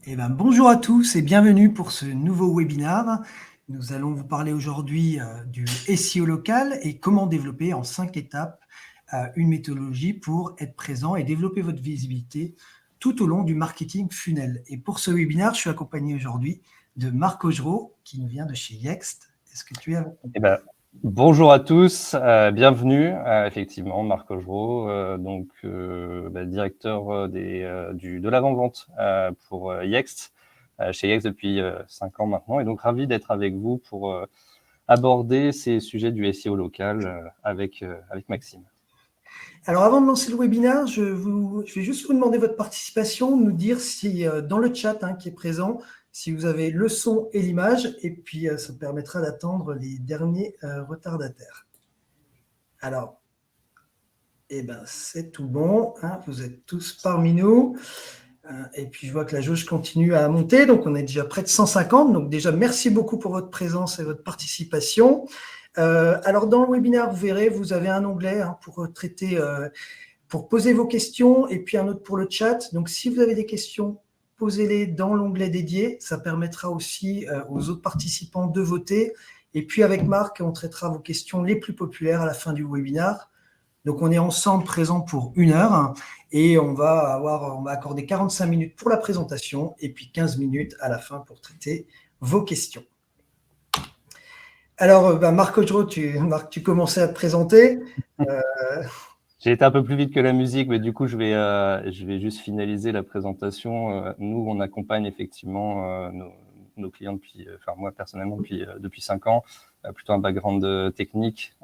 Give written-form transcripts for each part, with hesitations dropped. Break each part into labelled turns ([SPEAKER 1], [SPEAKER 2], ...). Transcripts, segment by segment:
[SPEAKER 1] Bonjour à tous et bienvenue pour ce nouveau webinaire. Nous allons vous parler aujourd'hui du SEO local et comment développer en 5 étapes une méthodologie pour être présent et développer votre visibilité tout au long du marketing funnel. Et pour ce webinaire, je suis accompagné aujourd'hui de Marc Augereau qui nous vient de chez Yext. Est-ce que tu es avec nous?
[SPEAKER 2] Bonjour à tous, bienvenue. Effectivement, Marc Augereau, directeur de l'avant-vente pour Yext, chez Yext depuis 5 ans maintenant. Et donc, ravi d'être avec vous pour aborder ces sujets du SEO local avec Maxime.
[SPEAKER 1] Alors, avant de lancer le webinaire, je vais juste vous demander votre participation, nous dire si dans le chat qui est présent, si vous avez le son et l'image, et puis ça permettra d'attendre les derniers retardataires. Alors, c'est tout bon, vous êtes tous parmi nous. Et puis, je vois que la jauge continue à monter, donc on est déjà près de 150. Donc déjà, merci beaucoup pour votre présence et votre participation. Alors, dans le webinaire, vous verrez, vous avez un onglet pour traiter, pour poser vos questions, et puis un autre pour le chat. Donc, si vous avez des questions, posez-les dans l'onglet dédié. Ça permettra aussi aux autres participants de voter. Et puis, avec Marc, on traitera vos questions les plus populaires à la fin du webinaire. Donc, on est ensemble présents pour 1 heure et on va accorder 45 minutes pour la présentation et puis 15 minutes à la fin pour traiter vos questions. Alors, Marc Augereau, tu commençais à te présenter.
[SPEAKER 2] J'ai été un peu plus vite que la musique, mais du coup, je vais juste finaliser la présentation. Nous, on accompagne effectivement nos clients depuis, moi personnellement depuis 5 ans, plutôt un background technique,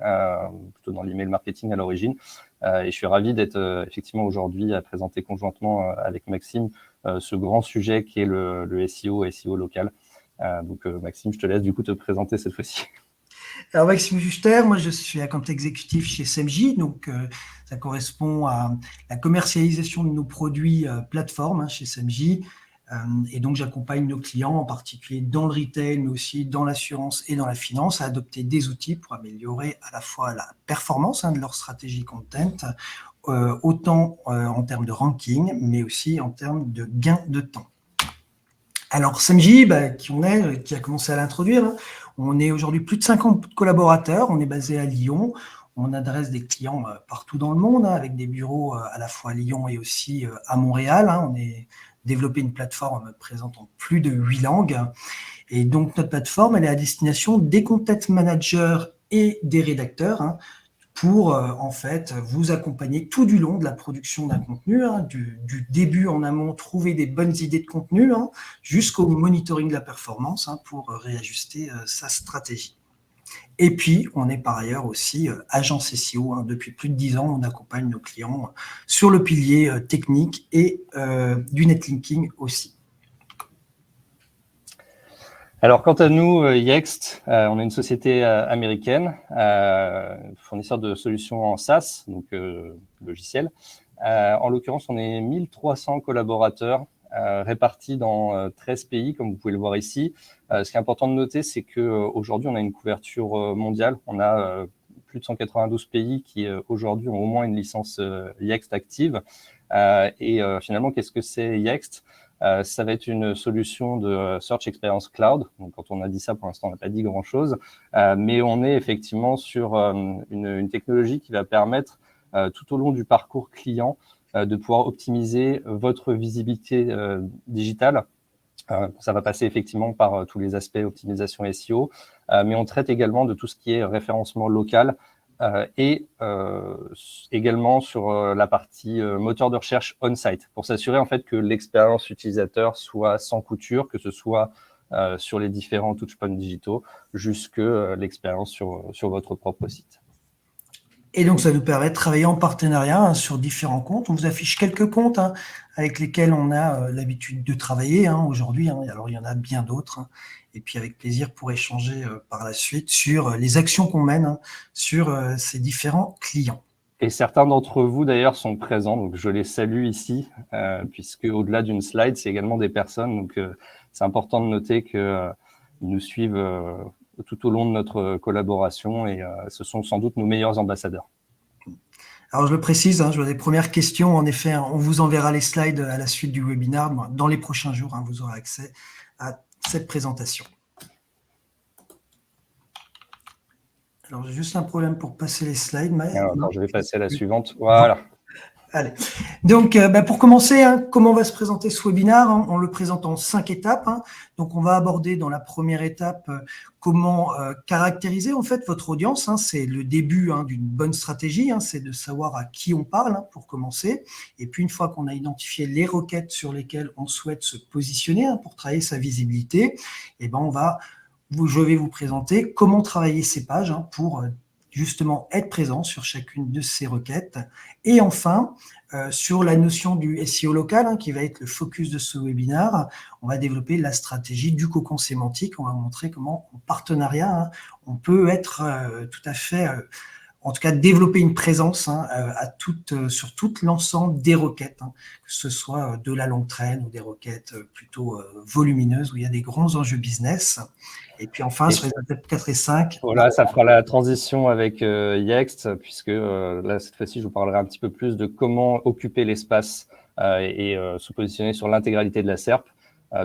[SPEAKER 2] plutôt dans l'email marketing à l'origine. Et je suis ravi d'être effectivement aujourd'hui à présenter conjointement avec Maxime ce grand sujet qui est le SEO local. Donc Maxime, je te laisse du coup te présenter cette fois-ci.
[SPEAKER 1] Alors, Maxime Juster, moi je suis account exécutif chez SMJ, donc ça correspond à la commercialisation de nos produits plateformes chez SMJ. Et donc, j'accompagne nos clients, en particulier dans le retail, mais aussi dans l'assurance et dans la finance, à adopter des outils pour améliorer à la fois la performance de leur stratégie content, autant en termes de ranking, mais aussi en termes de gain de temps. Alors, SMJ, qui a commencé à l'introduire, on est aujourd'hui plus de 50 collaborateurs, on est basé à Lyon, on adresse des clients partout dans le monde, avec des bureaux à la fois à Lyon et aussi à Montréal. On a développé une plateforme présente en plus de 8 langues. Et donc, notre plateforme, elle est à destination des content managers et des rédacteurs pour en fait vous accompagner tout du long de la production d'un contenu, du début en amont, trouver des bonnes idées de contenu, jusqu'au monitoring de la performance pour réajuster sa stratégie. Et puis, on est par ailleurs aussi agence SEO. Depuis plus de 10 ans, on accompagne nos clients sur le pilier technique et du netlinking aussi.
[SPEAKER 2] Alors, quant à nous, Yext, on est une société américaine, fournisseur de solutions en SaaS, donc logiciel. En l'occurrence, on est 1300 collaborateurs répartis dans 13 pays, comme vous pouvez le voir ici. Ce qui est important de noter, c'est qu'aujourd'hui, on a une couverture mondiale. On a plus de 192 pays qui, aujourd'hui, ont au moins une licence Yext active. Finalement, qu'est-ce que c'est Yext ? Ça va être une solution de Search Experience Cloud. Donc, quand on a dit ça, pour l'instant, on n'a pas dit grand-chose. Mais on est effectivement sur une technologie qui va permettre, tout au long du parcours client, de pouvoir optimiser votre visibilité digitale. Ça va passer effectivement par tous les aspects optimisation SEO, mais on traite également de tout ce qui est référencement local, et également sur la partie moteur de recherche on-site, pour s'assurer en fait que l'expérience utilisateur soit sans couture, que ce soit sur les différents touchpoints digitaux, jusque l'expérience sur votre propre site.
[SPEAKER 1] Et donc, ça nous permet de travailler en partenariat sur différents comptes. On vous affiche quelques comptes avec lesquels on a l'habitude de travailler aujourd'hui. Alors, il y en a bien d'autres. Et puis, avec plaisir pour échanger par la suite sur les actions qu'on mène sur ces différents clients.
[SPEAKER 2] Et certains d'entre vous, d'ailleurs, sont présents. Donc, je les salue ici, puisque au-delà d'une slide, c'est également des personnes. Donc, c'est important de noter qu'ils nous suivent tout au long de notre collaboration et ce sont sans doute nos meilleurs ambassadeurs.
[SPEAKER 1] Alors, je le précise, je vois des premières questions. En effet, on vous enverra les slides à la suite du webinaire. Dans les prochains jours, vous aurez accès à cette présentation. Alors, j'ai juste un problème pour passer les slides.
[SPEAKER 2] Alors, je vais passer à la suivante. Voilà.
[SPEAKER 1] Allez. Donc, pour commencer, comment va se présenter ce webinaire? On le présente en 5 étapes. Donc, on va aborder dans la première étape comment caractériser en fait votre audience. C'est le début d'une bonne stratégie. C'est de savoir à qui on parle pour commencer. Et puis, une fois qu'on a identifié les requêtes sur lesquelles on souhaite se positionner pour travailler sa visibilité, je vais vous présenter comment travailler ces pages pour justement être présent sur chacune de ces requêtes. Et enfin, sur la notion du SEO local, qui va être le focus de ce webinaire, on va développer la stratégie du cocon sémantique. On va vous montrer comment, en partenariat, on peut être tout à fait, en tout cas, développer une présence sur tout l'ensemble des requêtes, que ce soit de la longue traîne ou des requêtes plutôt volumineuses où il y a des grands enjeux business. Et puis enfin, sur les étapes 4 et 5…
[SPEAKER 2] Voilà, ça fera la transition avec Yext, puisque là, cette fois-ci, je vous parlerai un petit peu plus de comment occuper l'espace et se positionner sur l'intégralité de la SERP.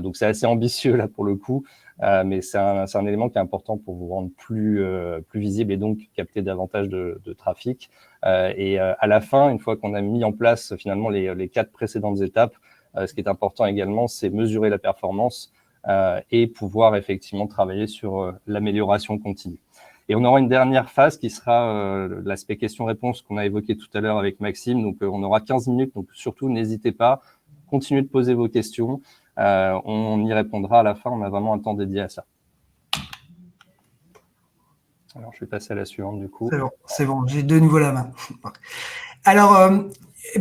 [SPEAKER 2] Donc, c'est assez ambitieux là pour le coup, mais c'est un élément qui est important pour vous rendre plus visible et donc capter davantage de trafic. Et à la fin, une fois qu'on a mis en place finalement les 4 précédentes étapes, ce qui est important également, c'est mesurer la performance et pouvoir effectivement travailler sur l'amélioration continue. Et on aura une dernière phase qui sera l'aspect questions-réponses qu'on a évoqué tout à l'heure avec Maxime. Donc, on aura 15 minutes, donc surtout, n'hésitez pas, continuez de poser vos questions. On y répondra à la fin, on a vraiment un temps dédié à ça. Alors, je vais passer à la suivante du coup.
[SPEAKER 1] C'est bon, j'ai de nouveau la main. Alors,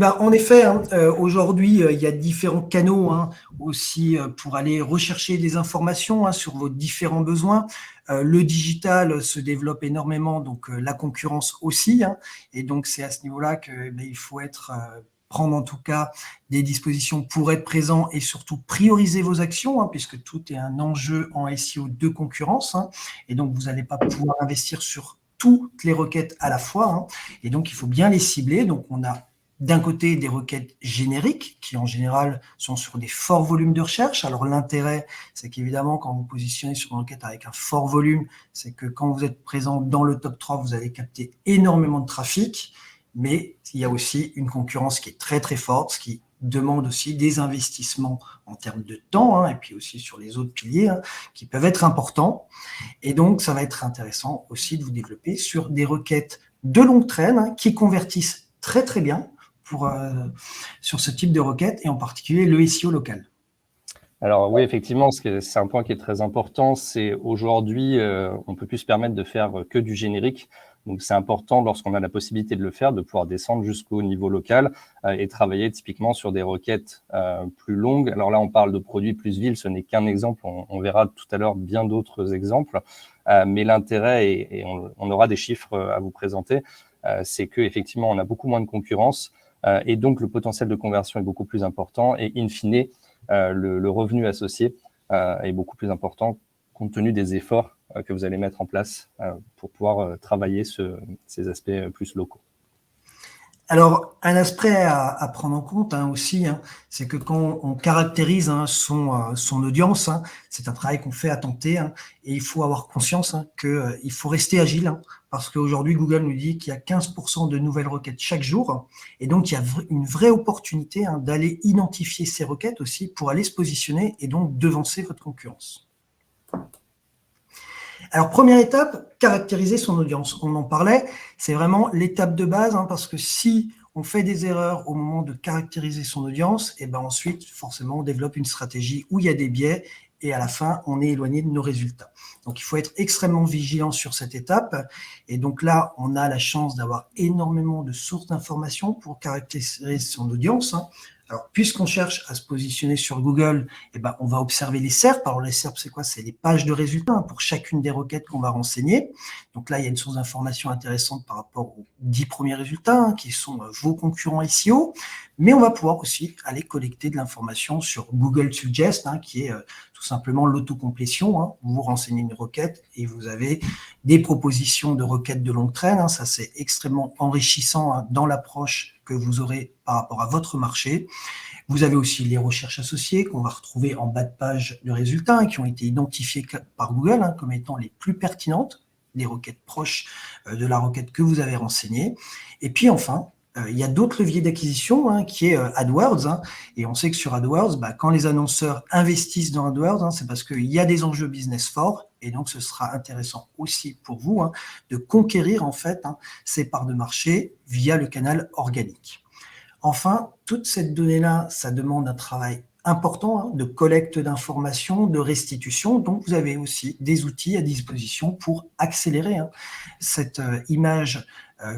[SPEAKER 1] en effet, aujourd'hui, il y a différents canaux aussi pour aller rechercher des informations sur vos différents besoins. Le digital se développe énormément, donc la concurrence aussi. Et donc, c'est à ce niveau-là qu'il faut prendre en tout cas des dispositions pour être présent et surtout prioriser vos actions, puisque tout est un enjeu en SEO de concurrence. Et donc, vous n'allez pas pouvoir investir sur toutes les requêtes à la fois. Et donc, il faut bien les cibler. Donc, on a d'un côté des requêtes génériques qui en général sont sur des forts volumes de recherche. Alors l'intérêt, c'est qu'évidemment quand vous positionnez sur une requête avec un fort volume, c'est que quand vous êtes présent dans le top 3, vous allez capter énormément de trafic, mais il y a aussi une concurrence qui est très très forte, ce qui demande aussi des investissements en termes de temps et puis aussi sur les autres piliers qui peuvent être importants. Et donc ça va être intéressant aussi de vous développer sur des requêtes de longue traîne qui convertissent très très bien sur ce type de requête et en particulier le SEO local.
[SPEAKER 2] Alors oui, effectivement, c'est un point qui est très important. C'est aujourd'hui, on ne peut plus se permettre de faire que du générique. Donc c'est important lorsqu'on a la possibilité de le faire, de pouvoir descendre jusqu'au niveau local et travailler typiquement sur des requêtes plus longues. Alors là, on parle de produits plus villes, ce n'est qu'un exemple. On verra tout à l'heure bien d'autres exemples. Mais l'intérêt, et on aura des chiffres à vous présenter, c'est qu'effectivement, on a beaucoup moins de concurrence. Et donc, le potentiel de conversion est beaucoup plus important et in fine, le revenu associé est beaucoup plus important compte tenu des efforts que vous allez mettre en place pour pouvoir travailler ces aspects plus locaux.
[SPEAKER 1] Alors, un aspect à prendre en compte aussi, c'est que quand on caractérise son audience, c'est un travail qu'on fait à tenter et il faut avoir conscience qu'il faut rester agile parce qu'aujourd'hui, Google nous dit qu'il y a 15% de nouvelles requêtes chaque jour et donc il y a une vraie opportunité d'aller identifier ces requêtes aussi pour aller se positionner et donc devancer votre concurrence. Alors, première étape, caractériser son audience. On en parlait, c'est vraiment l'étape de base, parce que si on fait des erreurs au moment de caractériser son audience, et ensuite, forcément, on développe une stratégie où il y a des biais et à la fin, on est éloigné de nos résultats. Donc, il faut être extrêmement vigilant sur cette étape. Et donc là, on a la chance d'avoir énormément de sources d'informations pour caractériser son audience. Alors, puisqu'on cherche à se positionner sur Google, eh ben, on va observer les SERP. Alors, les SERP, c'est quoi? C'est les pages de résultats pour chacune des requêtes qu'on va renseigner. Donc là, il y a une source d'information intéressante par rapport aux 10 premiers résultats, qui sont vos concurrents SEO. Mais on va pouvoir aussi aller collecter de l'information sur Google Suggest, qui est tout simplement l'autocomplétion. Vous renseignez une requête et vous avez des propositions de requêtes de longue traîne. Ça, c'est extrêmement enrichissant dans l'approche que vous aurez par rapport à votre marché. Vous avez aussi les recherches associées qu'on va retrouver en bas de page de résultats qui ont été identifiées par Google comme étant les plus pertinentes, des requêtes proches de la requête que vous avez renseignée. Et puis enfin, il y a d'autres leviers d'acquisition qui est AdWords. Et on sait que sur AdWords, quand les annonceurs investissent dans AdWords, c'est parce qu'il y a des enjeux business forts. Et donc, ce sera intéressant aussi pour vous de conquérir en fait ces parts de marché via le canal organique. Enfin, toute cette donnée-là, ça demande un travail important de collecte d'informations, de restitution. Donc, vous avez aussi des outils à disposition pour accélérer cette image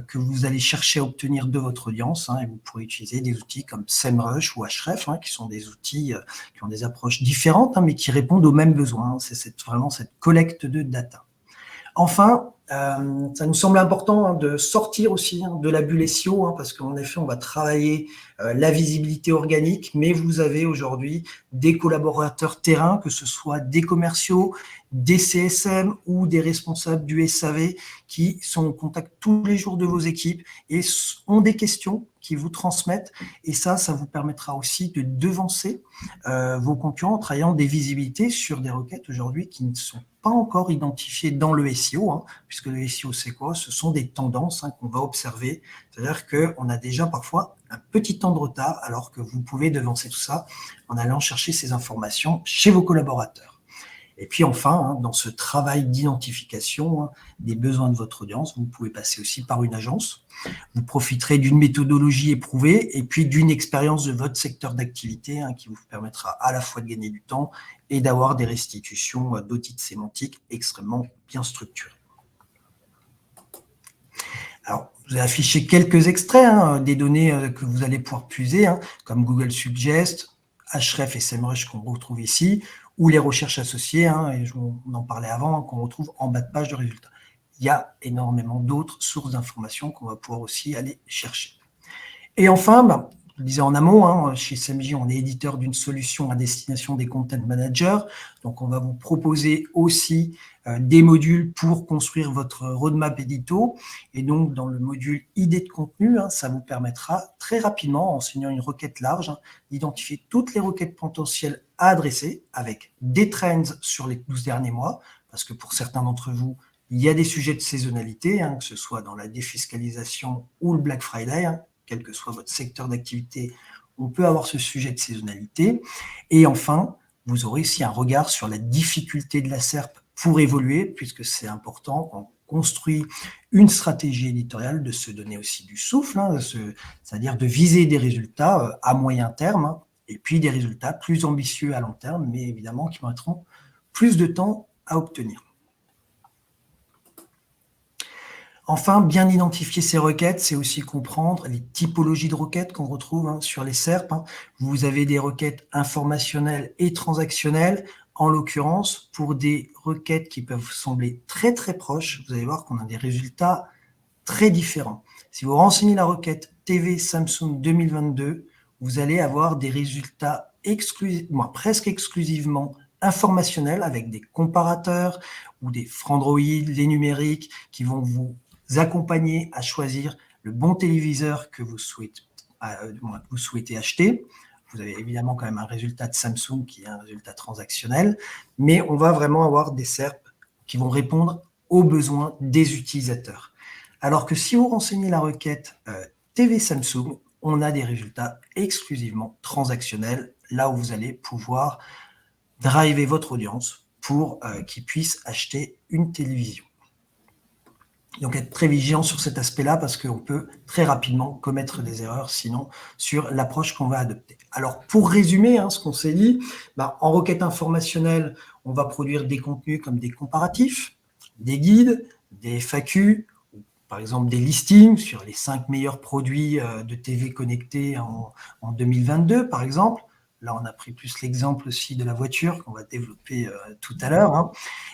[SPEAKER 1] que vous allez chercher à obtenir de votre audience. Et vous pourrez utiliser des outils comme SEMrush ou Ahrefs, qui sont des outils qui ont des approches différentes, mais qui répondent aux mêmes besoins. C'est vraiment cette collecte de data. Enfin, ça nous semble important de sortir aussi de la bulle SEO, parce qu'en effet, on va travailler la visibilité organique, mais vous avez aujourd'hui des collaborateurs terrain, que ce soit des commerciaux, des CSM ou des responsables du SAV qui sont en contact tous les jours de vos équipes et ont des questions qui vous transmettent. Et ça vous permettra aussi de devancer vos concurrents en travaillant des visibilités sur des requêtes aujourd'hui qui ne sont pas encore identifiées dans le SEO, puisque le SEO, c'est quoi? Ce sont des tendances qu'on va observer. C'est-à-dire qu'on a déjà parfois un petit temps de retard, alors que vous pouvez devancer tout ça en allant chercher ces informations chez vos collaborateurs. Et puis enfin, dans ce travail d'identification des besoins de votre audience, vous pouvez passer aussi par une agence. Vous profiterez d'une méthodologie éprouvée et puis d'une expérience de votre secteur d'activité qui vous permettra à la fois de gagner du temps et d'avoir des restitutions d'audits sémantiques extrêmement bien structurées. Alors, je vous ai affiché quelques extraits des données que vous allez pouvoir puiser, comme Google Suggest, Ahrefs et SEMrush qu'on retrouve ici, ou les recherches associées, et on en parlait avant, qu'on retrouve en bas de page de résultats. Il y a énormément d'autres sources d'informations qu'on va pouvoir aussi aller chercher. Et enfin, je le disais en amont, chez SMJ, on est éditeur d'une solution à destination des content managers. Donc, on va vous proposer aussi des modules pour construire votre roadmap édito. Et donc, dans le module idées de contenu, ça vous permettra très rapidement, en enseignant une requête large, d'identifier toutes les requêtes potentielles à adresser avec des trends sur les 12 derniers mois. Parce que pour certains d'entre vous, il y a des sujets de saisonnalité, que ce soit dans la défiscalisation ou le Black Friday, quel que soit votre secteur d'activité, on peut avoir ce sujet de saisonnalité. Et enfin, vous aurez aussi un regard sur la difficulté de la SERP pour évoluer, puisque c'est important quand on construit une stratégie éditoriale de se donner aussi du souffle, c'est-à-dire de viser des résultats à moyen terme, et puis des résultats plus ambitieux à long terme, mais évidemment qui mettront plus de temps à obtenir. Enfin, bien identifier ces requêtes, c'est aussi comprendre les typologies de requêtes qu'on retrouve sur les SERP. Vous avez des requêtes informationnelles et transactionnelles. En l'occurrence, pour des requêtes qui peuvent sembler très très proches, vous allez voir qu'on a des résultats très différents. Si vous renseignez la requête TV Samsung 2022, vous allez avoir des résultats presque exclusivement informationnels avec des comparateurs ou des Frandroid, les numériques qui vont vous accompagner à choisir le bon téléviseur que vous souhaitez acheter. Vous avez évidemment quand même un résultat de Samsung qui est un résultat transactionnel, mais on va vraiment avoir des SERP qui vont répondre aux besoins des utilisateurs. Alors que si vous renseignez la requête TV Samsung, on a des résultats exclusivement transactionnels, là où vous allez pouvoir driver votre audience pour qu'ils puissent acheter une télévision. Donc, être très vigilant sur cet aspect-là parce qu'on peut très rapidement commettre des erreurs, sinon, sur l'approche qu'on va adopter. Alors, pour résumer ce qu'on s'est dit, en requête informationnelle, on va produire des contenus comme des comparatifs, des guides, des FAQ, par exemple des listings sur les 5 meilleurs produits de TV connectés en 2022, par exemple. Là, on a pris plus l'exemple aussi de la voiture qu'on va développer tout à l'heure, hein.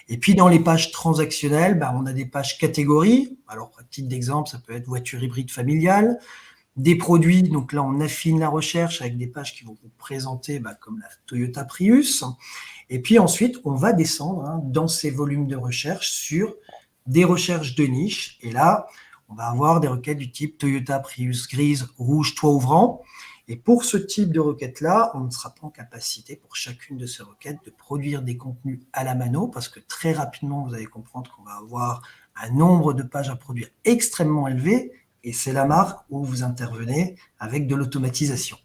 [SPEAKER 1] Et puis, dans les pages transactionnelles, on a des pages catégories. Alors, à titre d'exemple, ça peut être voiture hybride familiale, des produits. Donc là, on affine la recherche avec des pages qui vont vous présenter comme la Toyota Prius. Et puis ensuite, on va descendre dans ces volumes de recherche sur des recherches de niche. Et là, on va avoir des requêtes du type Toyota Prius grise, rouge, toit ouvrant. Et pour ce type de requête-là, on ne sera pas en capacité pour chacune de ces requêtes de produire des contenus à la mano, parce que très rapidement, vous allez comprendre qu'on va avoir un nombre de pages à produire extrêmement élevé, et c'est la marque où vous intervenez avec de l'automatisation.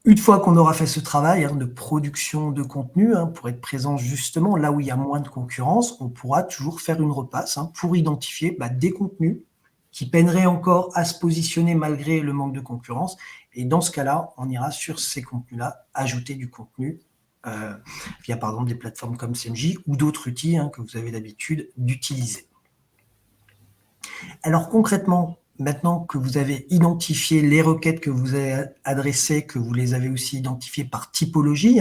[SPEAKER 1] Une fois qu'on aura fait ce travail de production de contenu, pour être présent justement là où il y a moins de concurrence, on pourra toujours faire une repasse pour identifier des contenus qui peineraient encore à se positionner malgré le manque de concurrence. Et dans ce cas-là, on ira sur ces contenus-là ajouter du contenu via par exemple des plateformes comme CMJ ou d'autres outils que vous avez l'habitude d'utiliser. Alors concrètement, maintenant que vous avez identifié les requêtes que vous avez adressées, que vous les avez aussi identifiées par typologie,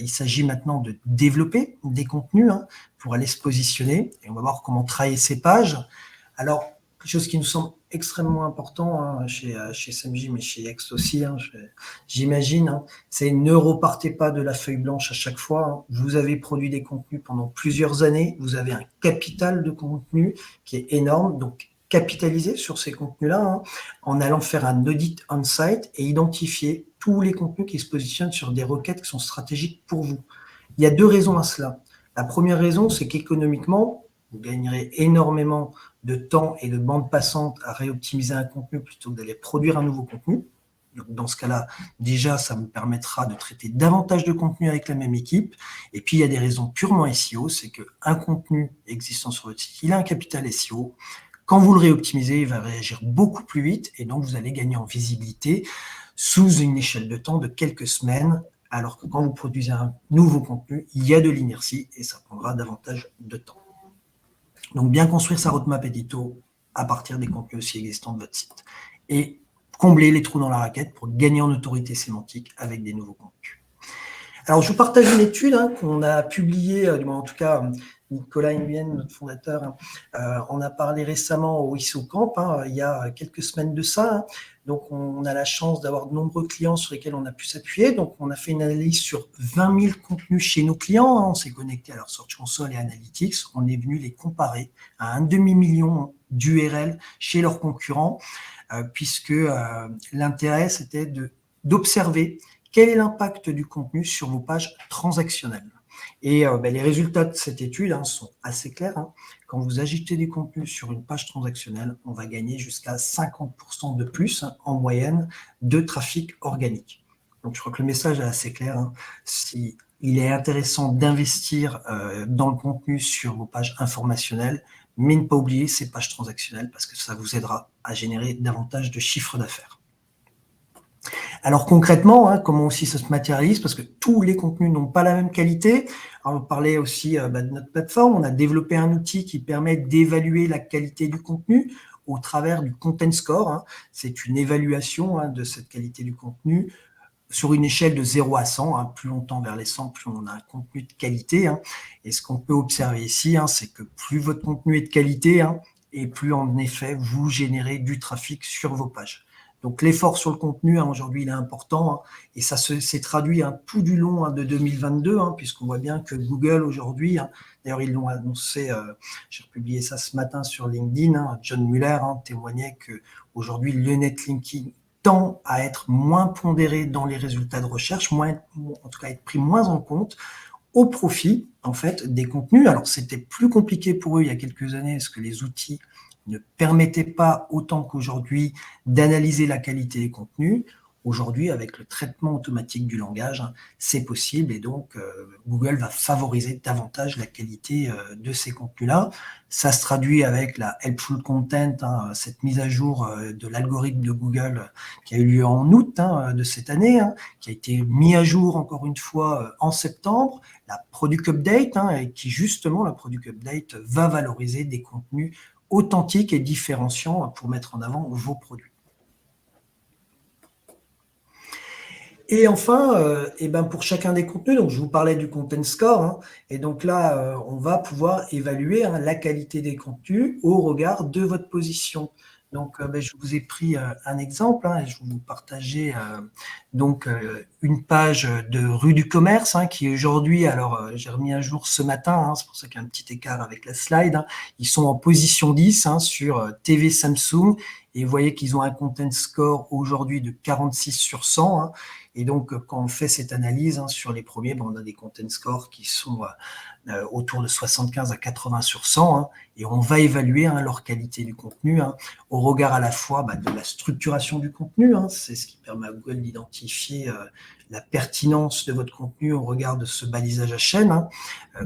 [SPEAKER 1] il s'agit maintenant de développer des contenus pour aller se positionner. Et on va voir comment travailler ces pages. Alors, quelque chose qui nous semble extrêmement important chez SMJ, mais chez Yext aussi, j'imagine, c'est ne repartez pas de la feuille blanche à chaque fois. Vous avez produit des contenus pendant plusieurs années, vous avez un capital de contenu qui est énorme, donc capitaliser sur ces contenus-là en allant faire un audit on-site et identifier tous les contenus qui se positionnent sur des requêtes qui sont stratégiques pour vous. Il y a 2 raisons à cela. La première raison, c'est qu'économiquement, vous gagnerez énormément de temps et de bande passante à réoptimiser un contenu plutôt que d'aller produire un nouveau contenu. Donc, dans ce cas-là, déjà, ça vous permettra de traiter davantage de contenu avec la même équipe. Et puis, il y a des raisons purement SEO, c'est qu'un contenu existant sur votre site, il a un capital SEO. Quand vous le réoptimisez, il va réagir beaucoup plus vite et donc vous allez gagner en visibilité sous une échelle de temps de quelques semaines, alors que quand vous produisez un nouveau contenu, il y a de l'inertie et ça prendra davantage de temps. Donc, bien construire sa roadmap édito à partir des contenus aussi existants de votre site et combler les trous dans la raquette pour gagner en autorité sémantique avec des nouveaux contenus. Alors, je vous partage une étude qu'on a publiée, en tout cas, Nicolas Nguyen, notre fondateur, en a parlé récemment au ISO Camp, il y a quelques semaines de ça. Donc, on a la chance d'avoir de nombreux clients sur lesquels on a pu s'appuyer. Donc, on a fait une analyse sur 20 000 contenus chez nos clients. On s'est connecté à leur Search Console et Analytics. On est venu les comparer à un demi-million d'URL chez leurs concurrents, puisque l'intérêt, c'était d'observer quel est l'impact du contenu sur vos pages transactionnelles. Et les résultats de cette étude sont assez clairs. Quand vous ajoutez du contenu sur une page transactionnelle, on va gagner jusqu'à 50% de plus en moyenne de trafic organique. Donc, je crois que le message est assez clair. Il est intéressant d'investir dans le contenu sur vos pages informationnelles, mais ne pas oublier ces pages transactionnelles parce que ça vous aidera à générer davantage de chiffre d'affaires. Alors concrètement, comment aussi ça se matérialise, parce que tous les contenus n'ont pas la même qualité. Alors, on parlait aussi de notre plateforme. On a développé un outil qui permet d'évaluer la qualité du contenu au travers du Content Score. C'est une évaluation de cette qualité du contenu sur une échelle de 0 à 100. Plus longtemps vers les 100, plus on a un contenu de qualité. Et ce qu'on peut observer ici, c'est que plus votre contenu est de qualité, et plus en effet vous générez du trafic sur vos pages. Donc, l'effort sur le contenu, aujourd'hui, il est important et ça s'est traduit tout du long de 2022, puisqu'on voit bien que Google, aujourd'hui, d'ailleurs, ils l'ont annoncé, j'ai republié ça ce matin sur LinkedIn, John Muller témoignait qu'aujourd'hui, le netlinking tend à être moins pondéré dans les résultats de recherche, en tout cas, être pris moins en compte au profit, en fait, des contenus. Alors, c'était plus compliqué pour eux il y a quelques années, parce que les outils ne permettait pas autant qu'aujourd'hui d'analyser la qualité des contenus. Aujourd'hui, avec le traitement automatique du langage, c'est possible et donc Google va favoriser davantage la qualité de ces contenus-là. Ça se traduit avec la Helpful Content, cette mise à jour de l'algorithme de Google qui a eu lieu en août de cette année, qui a été mis à jour encore une fois en septembre. La Product Update, et qui justement, la Product Update va valoriser des contenus authentiques et différenciants pour mettre en avant vos produits. Et enfin, pour chacun des contenus, donc je vous parlais du Content Score, et donc là, on va pouvoir évaluer la qualité des contenus au regard de votre position. Donc, je vous ai pris un exemple, et je vais vous partager une page de Rue du Commerce qui aujourd'hui, alors j'ai remis à jour ce matin, c'est pour ça qu'il y a un petit écart avec la slide, ils sont en position 10 sur TV Samsung, et vous voyez qu'ils ont un Content Score aujourd'hui de 46 sur 100. Et donc, quand on fait cette analyse sur les premiers, on a des Content Scores qui sont autour de 75 à 80 sur 100, et on va évaluer leur qualité du contenu au regard à la fois de la structuration du contenu, c'est ce qui permet à Google d'identifier la pertinence de votre contenu au regard de ce balisage à chaîne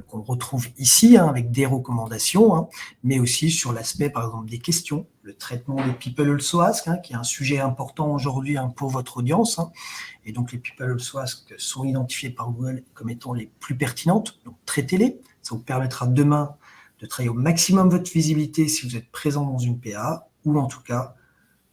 [SPEAKER 1] qu'on retrouve ici avec des recommandations, mais aussi sur l'aspect par exemple des questions, le traitement des People Also Ask, qui est un sujet important aujourd'hui pour votre audience, et donc les People Also Ask sont identifiés par Google comme étant les plus pertinentes, donc traitez-les, ça vous permettra demain de travailler au maximum votre visibilité si vous êtes présent dans une PA, ou en tout cas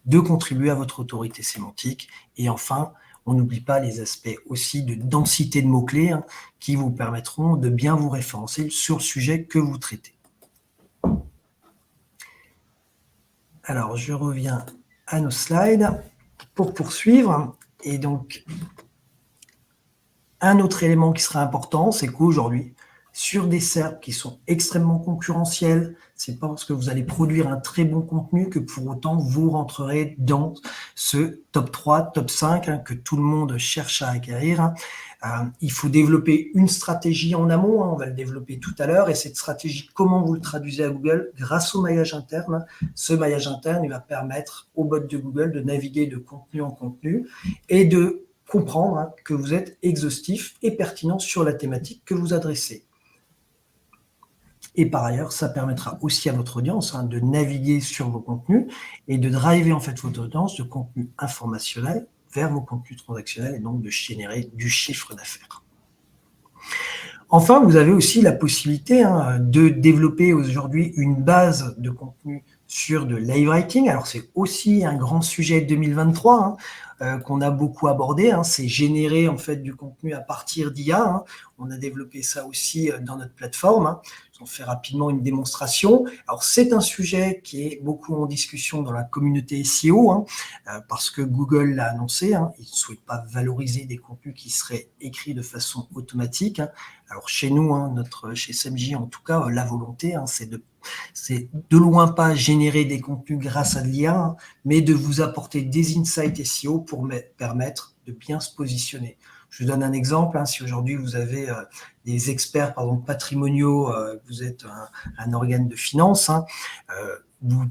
[SPEAKER 1] de contribuer à votre autorité sémantique. Et enfin, on n'oublie pas les aspects aussi de densité de mots-clés qui vous permettront de bien vous référencer sur le sujet que vous traitez. Alors, je reviens à nos slides pour poursuivre. Et donc, un autre élément qui sera important, c'est qu'aujourd'hui, sur des SERP qui sont extrêmement concurrentiels, c'est pas parce que vous allez produire un très bon contenu que pour autant vous rentrerez dans ce top 3, top 5 que tout le monde cherche à acquérir. Il faut développer une stratégie en amont, on va le développer tout à l'heure, et cette stratégie, comment vous le traduisez à Google? Grâce au maillage interne. Ce maillage interne, il va permettre au bot de Google de naviguer de contenu en contenu et de comprendre que vous êtes exhaustif et pertinent sur la thématique que vous adressez. Et par ailleurs, ça permettra aussi à votre audience de naviguer sur vos contenus et de driver en fait votre audience de contenu informationnel vers vos contenus transactionnels et donc de générer du chiffre d'affaires. Enfin, vous avez aussi la possibilité de développer aujourd'hui une base de contenu sur de live writing. Alors, c'est aussi un grand sujet 2023 qu'on a beaucoup abordé. C'est générer en fait du contenu à partir d'IA. On a développé ça aussi dans notre plateforme. On fait rapidement une démonstration. Alors, c'est un sujet qui est beaucoup en discussion dans la communauté SEO parce que Google l'a annoncé. Il ne souhaite pas valoriser des contenus qui seraient écrits de façon automatique. Alors, chez nous, chez SMJ, en tout cas, la volonté, c'est de loin pas générer des contenus grâce à de l'IA, mais de vous apporter des insights SEO pour permettre de bien se positionner. Je vous donne un exemple. Si aujourd'hui vous avez des experts, par exemple patrimoniaux, vous êtes un organe de finance, vous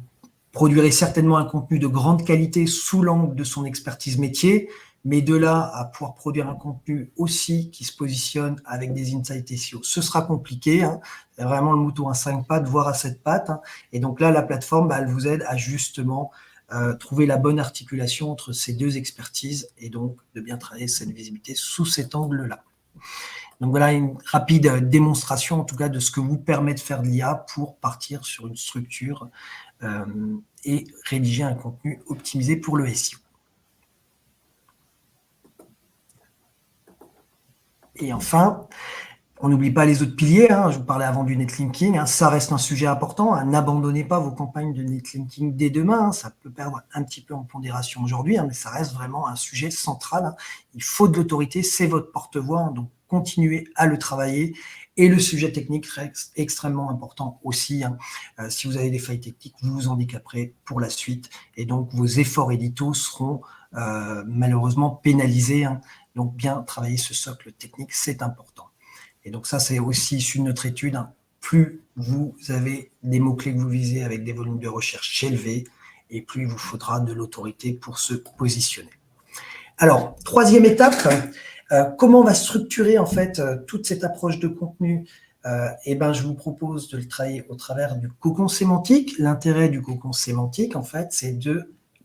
[SPEAKER 1] produirez certainement un contenu de grande qualité sous l'angle de son expertise métier, mais de là à pouvoir produire un contenu aussi qui se positionne avec des insights SEO, ce sera compliqué. C'est vraiment le mouton à 5 pattes, voire à 7 pattes. Et donc là, la plateforme, elle vous aide à justement trouver la bonne articulation entre ces deux expertises et donc de bien travailler cette visibilité sous cet angle-là. Donc voilà une rapide démonstration en tout cas de ce que vous permet de faire de l'IA pour partir sur une structure et rédiger un contenu optimisé pour le SEO. Et enfin, on n'oublie pas les autres piliers. Je vous parlais avant du netlinking. Ça reste un sujet important. N'abandonnez pas vos campagnes de netlinking dès demain. Ça peut perdre un petit peu en pondération aujourd'hui, mais ça reste vraiment un sujet central. Il faut de l'autorité, c'est votre porte-voix. Donc, continuez à le travailler. Et le sujet technique reste extrêmement important aussi. Si vous avez des failles techniques, vous vous handicaperez pour la suite. Et donc, vos efforts éditos seront malheureusement pénalisés. Donc, bien travailler ce socle technique, c'est important. Et donc, ça, c'est aussi issu de notre étude. Plus vous avez des mots-clés que vous visez avec des volumes de recherche élevés, et plus il vous faudra de l'autorité pour se positionner. Alors, troisième étape, comment on va structurer en fait toute cette approche de contenu? Je vous propose de le travailler au travers du cocon sémantique. L'intérêt du cocon sémantique, en fait, c'est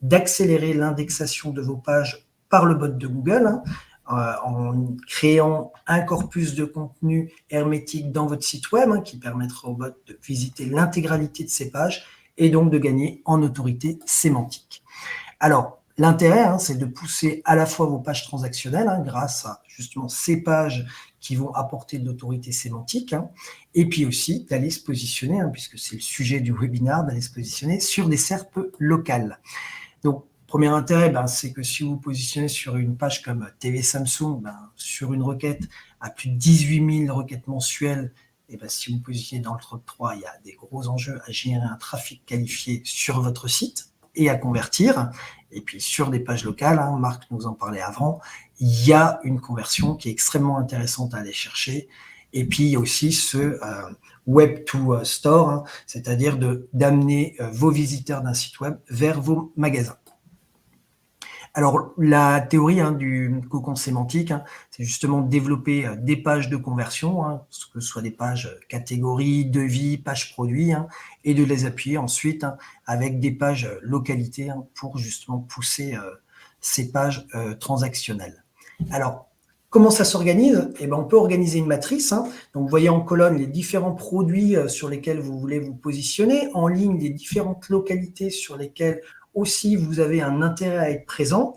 [SPEAKER 1] d'accélérer l'indexation de vos pages par le bot de Google, en créant un corpus de contenu hermétique dans votre site web, qui permettra au bot de visiter l'intégralité de ces pages et donc de gagner en autorité sémantique. Alors, l'intérêt, c'est de pousser à la fois vos pages transactionnelles, grâce à justement ces pages qui vont apporter de l'autorité sémantique, et puis aussi d'aller se positionner, puisque c'est le sujet du webinaire, d'aller se positionner sur des SERP locales. Donc, premier intérêt, c'est que si vous vous positionnez sur une page comme TV Samsung, sur une requête à plus de 18 000 requêtes mensuelles, et si vous vous positionnez dans le top 3, il y a des gros enjeux à générer un trafic qualifié sur votre site et à convertir. Et puis sur des pages locales, Marc nous en parlait avant, il y a une conversion qui est extrêmement intéressante à aller chercher. Et puis il y a aussi ce web to store, c'est-à-dire d'amener vos visiteurs d'un site web vers vos magasins. Alors, la théorie du cocon sémantique, c'est justement de développer des pages de conversion, que ce soit des pages catégories, devis, pages produits, et de les appuyer ensuite avec des pages localité pour justement pousser ces pages transactionnelles. Alors, comment ça s'organise? On peut organiser une matrice. Donc, vous voyez en colonne les différents produits sur lesquels vous voulez vous positionner, en ligne les différentes localités sur lesquelles aussi vous avez un intérêt à être présent.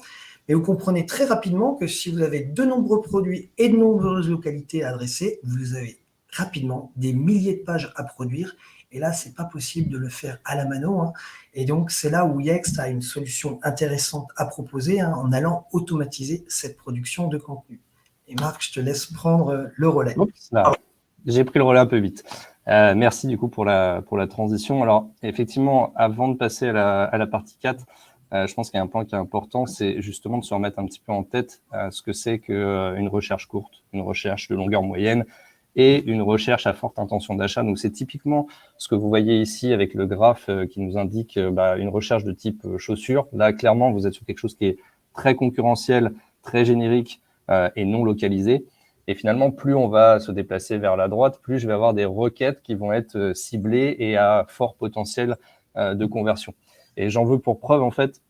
[SPEAKER 1] Mais vous comprenez très rapidement que si vous avez de nombreux produits et de nombreuses localités à adresser, vous avez rapidement des milliers de pages à produire. Et là, ce n'est pas possible de le faire à la mano. Et donc, c'est là où Yext a une solution intéressante à proposer en allant automatiser cette production de contenu. Et Marc, je te laisse prendre le relais.
[SPEAKER 2] J'ai pris le relais un peu vite. Merci du coup pour la transition. Alors effectivement, avant de passer à la partie 4, je pense qu'il y a un point qui est important, c'est justement de se remettre un petit peu en tête ce que c'est qu'une recherche courte, une recherche de longueur moyenne et une recherche à forte intention d'achat. Donc c'est typiquement ce que vous voyez ici avec le graphe qui nous indique une recherche de type chaussures. Là, clairement, vous êtes sur quelque chose qui est très concurrentiel, très générique et non localisé. Et finalement, plus on va se déplacer vers la droite, plus je vais avoir des requêtes qui vont être ciblées et à fort potentiel de conversion. Et j'en veux pour preuve, en fait,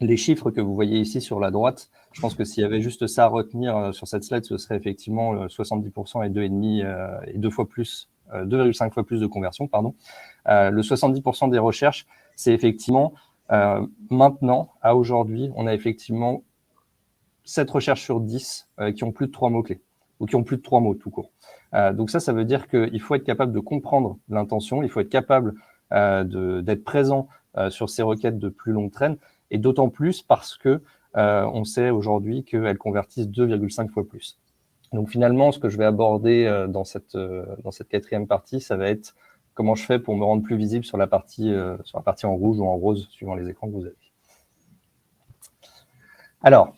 [SPEAKER 2] les chiffres que vous voyez ici sur la droite. Je pense que s'il y avait juste ça à retenir sur cette slide, ce serait effectivement 70% et 2,5 et 2,5 fois plus de conversion, pardon. Le 70% des recherches, c'est effectivement maintenant, à aujourd'hui, on a effectivement 7 recherches sur 10 qui ont plus de 3 mots-clés ou qui ont plus de 3 mots tout court. Donc ça veut dire qu'il faut être capable de comprendre l'intention, il faut être capable d'être présent sur ces requêtes de plus longue traîne, et d'autant plus parce que on sait aujourd'hui qu'elles convertissent 2,5 fois plus. Donc finalement, ce que je vais aborder dans cette quatrième partie, ça va être comment je fais pour me rendre plus visible sur la partie en rouge ou en rose, suivant les écrans que vous avez. Alors,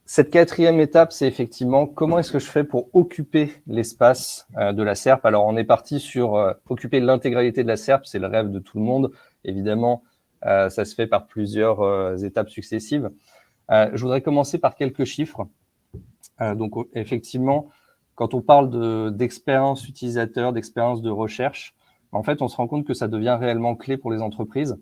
[SPEAKER 2] cette quatrième étape, c'est effectivement comment est-ce que je fais pour occuper l'espace de la SERP. Alors, on est parti sur occuper l'intégralité de la SERP, c'est le rêve de tout le monde. Évidemment, ça se fait par plusieurs étapes successives. Je voudrais commencer par quelques chiffres. Donc, effectivement, quand on parle d'expérience utilisateur, d'expérience de recherche, en fait, on se rend compte que ça devient réellement clé pour les entreprises.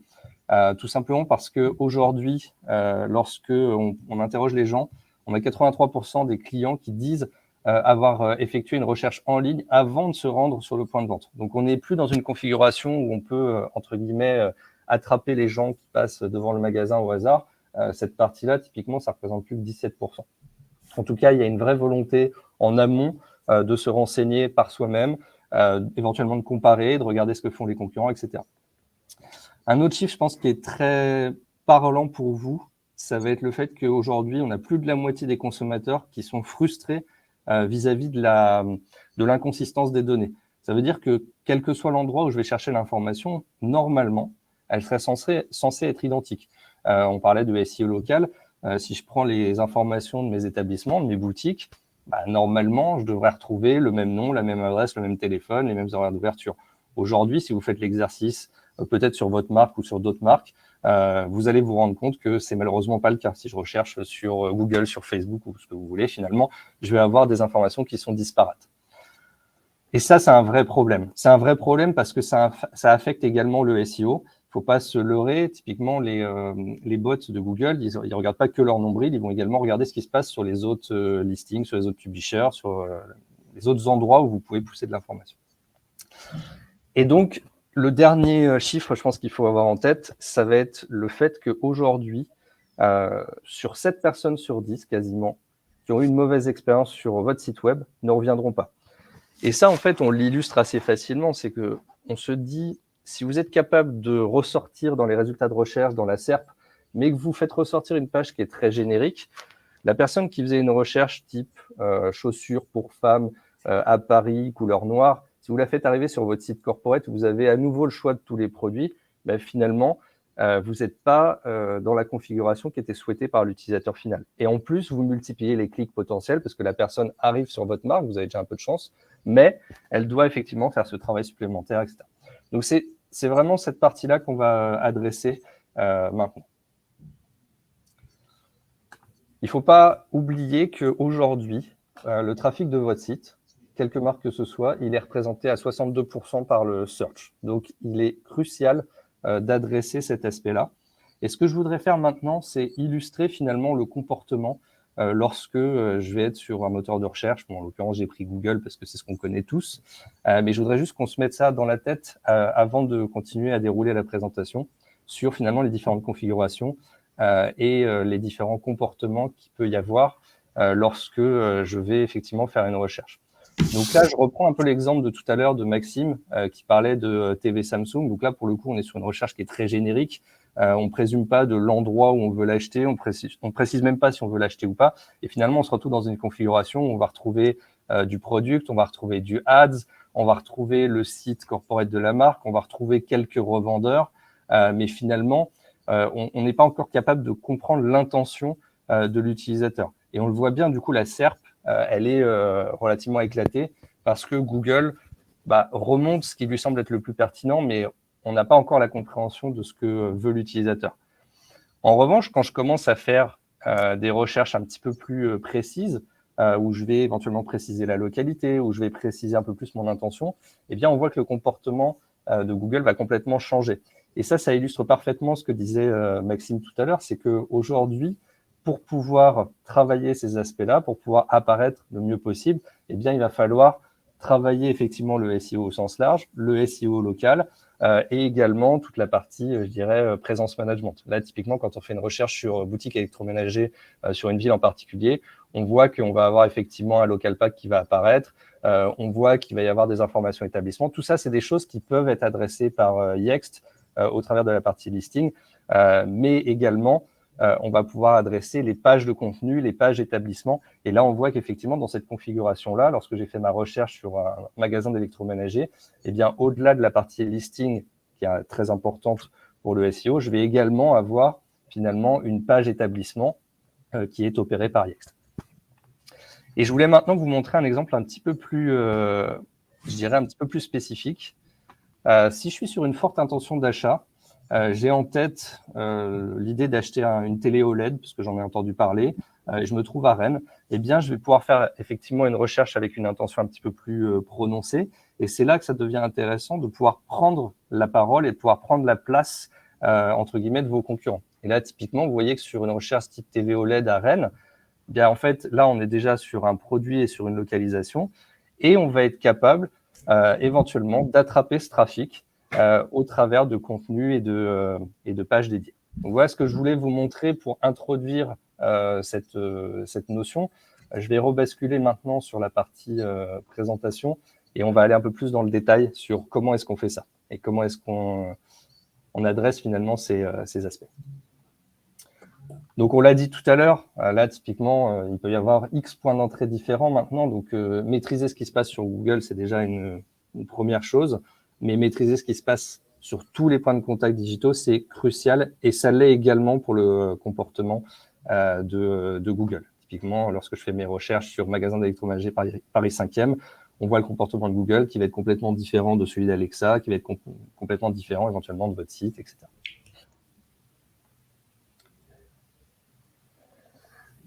[SPEAKER 2] Tout simplement parce qu'aujourd'hui, lorsque on interroge les gens, on a 83% des clients qui disent avoir effectué une recherche en ligne avant de se rendre sur le point de vente. Donc, on n'est plus dans une configuration où on peut, entre guillemets, attraper les gens qui passent devant le magasin au hasard. Cette partie-là, typiquement, ça représente plus que 17%. En tout cas, il y a une vraie volonté en amont de se renseigner par soi-même, éventuellement de comparer, de regarder ce que font les concurrents, etc. Un autre chiffre, je pense, qui est très parlant pour vous, ça va être le fait qu'aujourd'hui, on a plus de la moitié des consommateurs qui sont frustrés vis-à-vis de l'inconsistance des données. Ça veut dire que quel que soit l'endroit où je vais chercher l'information, normalement, elle serait censée être identique. On parlait de SEO local. Si je prends les informations de mes établissements, de mes boutiques, normalement, je devrais retrouver le même nom, la même adresse, le même téléphone, les mêmes horaires d'ouverture. Aujourd'hui, si vous faites l'exercice, peut-être sur votre marque ou sur d'autres marques, vous allez vous rendre compte que c'est malheureusement pas le cas. Si je recherche sur Google, sur Facebook ou ce que vous voulez, finalement, je vais avoir des informations qui sont disparates. Et ça, c'est un vrai problème. C'est un vrai problème parce que ça affecte également le SEO. Il ne faut pas se leurrer. Typiquement, les bots de Google, ils ne regardent pas que leur nombril, ils vont également regarder ce qui se passe sur les autres listings, sur les autres publishers, sur les autres endroits où vous pouvez pousser de l'information. Et donc, le dernier chiffre, je pense qu'il faut avoir en tête, ça va être le fait qu'aujourd'hui, sur 7 personnes sur 10, quasiment, qui ont eu une mauvaise expérience sur votre site web, ne reviendront pas. Et ça, en fait, on l'illustre assez facilement, c'est qu'on se dit, si vous êtes capable de ressortir dans les résultats de recherche, dans la SERP, mais que vous faites ressortir une page qui est très générique, la personne qui faisait une recherche type chaussures pour femmes à Paris, couleur noire, si vous la faites arriver sur votre site corporate, vous avez à nouveau le choix de tous les produits, ben finalement, vous n'êtes pas dans la configuration qui était souhaitée par l'utilisateur final. Et en plus, vous multipliez les clics potentiels parce que la personne arrive sur votre marque, vous avez déjà un peu de chance, mais elle doit effectivement faire ce travail supplémentaire, etc. Donc, c'est vraiment cette partie-là qu'on va adresser maintenant. Il ne faut pas oublier qu'aujourd'hui, le trafic de votre site, quelque marque que ce soit, il est représenté à 62% par le search. Donc, il est crucial d'adresser cet aspect-là. Et ce que je voudrais faire maintenant, c'est illustrer finalement le comportement lorsque je vais être sur un moteur de recherche. Bon, en l'occurrence, j'ai pris Google parce que c'est ce qu'on connaît tous. Mais je voudrais juste qu'on se mette ça dans la tête avant de continuer à dérouler la présentation sur finalement les différentes configurations et les différents comportements qu'il peut y avoir lorsque je vais effectivement faire une recherche. Donc là, je reprends un peu l'exemple de tout à l'heure de Maxime qui parlait de TV Samsung. Donc là, pour le coup, on est sur une recherche qui est très générique. On présume pas de l'endroit où on veut l'acheter. On précise même pas si on veut l'acheter ou pas. Et finalement, on se retrouve dans une configuration où on va retrouver du product, on va retrouver du ads, on va retrouver le site corporate de la marque, on va retrouver quelques revendeurs. Mais finalement, on n'est pas encore capable de comprendre l'intention de l'utilisateur. Et on le voit bien, du coup, la SERP, elle est relativement éclatée parce que Google remonte ce qui lui semble être le plus pertinent, mais on n'a pas encore la compréhension de ce que veut l'utilisateur. En revanche, quand je commence à faire des recherches un petit peu plus précises, où je vais éventuellement préciser la localité, où je vais préciser un peu plus mon intention, eh bien, on voit que le comportement de Google va complètement changer. Et ça illustre parfaitement ce que disait Maxime tout à l'heure, c'est qu'aujourd'hui, pour pouvoir travailler ces aspects-là, pour pouvoir apparaître le mieux possible, eh bien, il va falloir travailler effectivement le SEO au sens large, le SEO local et également toute la partie, je dirais, présence management. Là, typiquement, quand on fait une recherche sur boutique électroménager sur une ville en particulier, on voit qu'on va avoir effectivement un local pack qui va apparaître, on voit qu'il va y avoir des informations établissements. Tout ça, c'est des choses qui peuvent être adressées par Yext au travers de la partie listing, mais également, on va pouvoir adresser les pages de contenu, les pages établissement. Et là, on voit qu'effectivement, dans cette configuration-là, lorsque j'ai fait ma recherche sur un magasin d'électroménager, eh bien, au-delà de la partie listing, qui est très importante pour le SEO, je vais également avoir finalement une page établissement qui est opérée par Yext. Et je voulais maintenant vous montrer un exemple un petit peu plus, je dirais, un petit peu plus spécifique. Si je suis sur une forte intention d'achat, j'ai en tête l'idée d'acheter une télé OLED, parce que j'en ai entendu parler, et je me trouve à Rennes, eh bien, je vais pouvoir faire effectivement une recherche avec une intention un petit peu plus prononcée. Et c'est là que ça devient intéressant de pouvoir prendre la parole et de pouvoir prendre la place, entre guillemets, de vos concurrents. Et là, typiquement, vous voyez que sur une recherche type TV OLED à Rennes, eh bien, en fait, là, on est déjà sur un produit et sur une localisation, et on va être capable éventuellement d'attraper ce trafic au travers de contenus et de pages dédiées. Donc voilà ce que je voulais vous montrer pour introduire cette notion. Je vais rebasculer maintenant sur la partie présentation et on va aller un peu plus dans le détail sur comment est-ce qu'on fait ça et comment est-ce qu'on adresse finalement ces aspects. Donc, on l'a dit tout à l'heure, là, typiquement, il peut y avoir X points d'entrée différents maintenant. Donc, maîtriser ce qui se passe sur Google, c'est déjà une première chose. Mais maîtriser ce qui se passe sur tous les points de contact digitaux, c'est crucial. Et ça l'est également pour le comportement de Google. Typiquement, lorsque je fais mes recherches sur magasin d'électroménager Paris 5e, on voit le comportement de Google qui va être complètement différent de celui d'Alexa, qui va être complètement différent éventuellement de votre site, etc.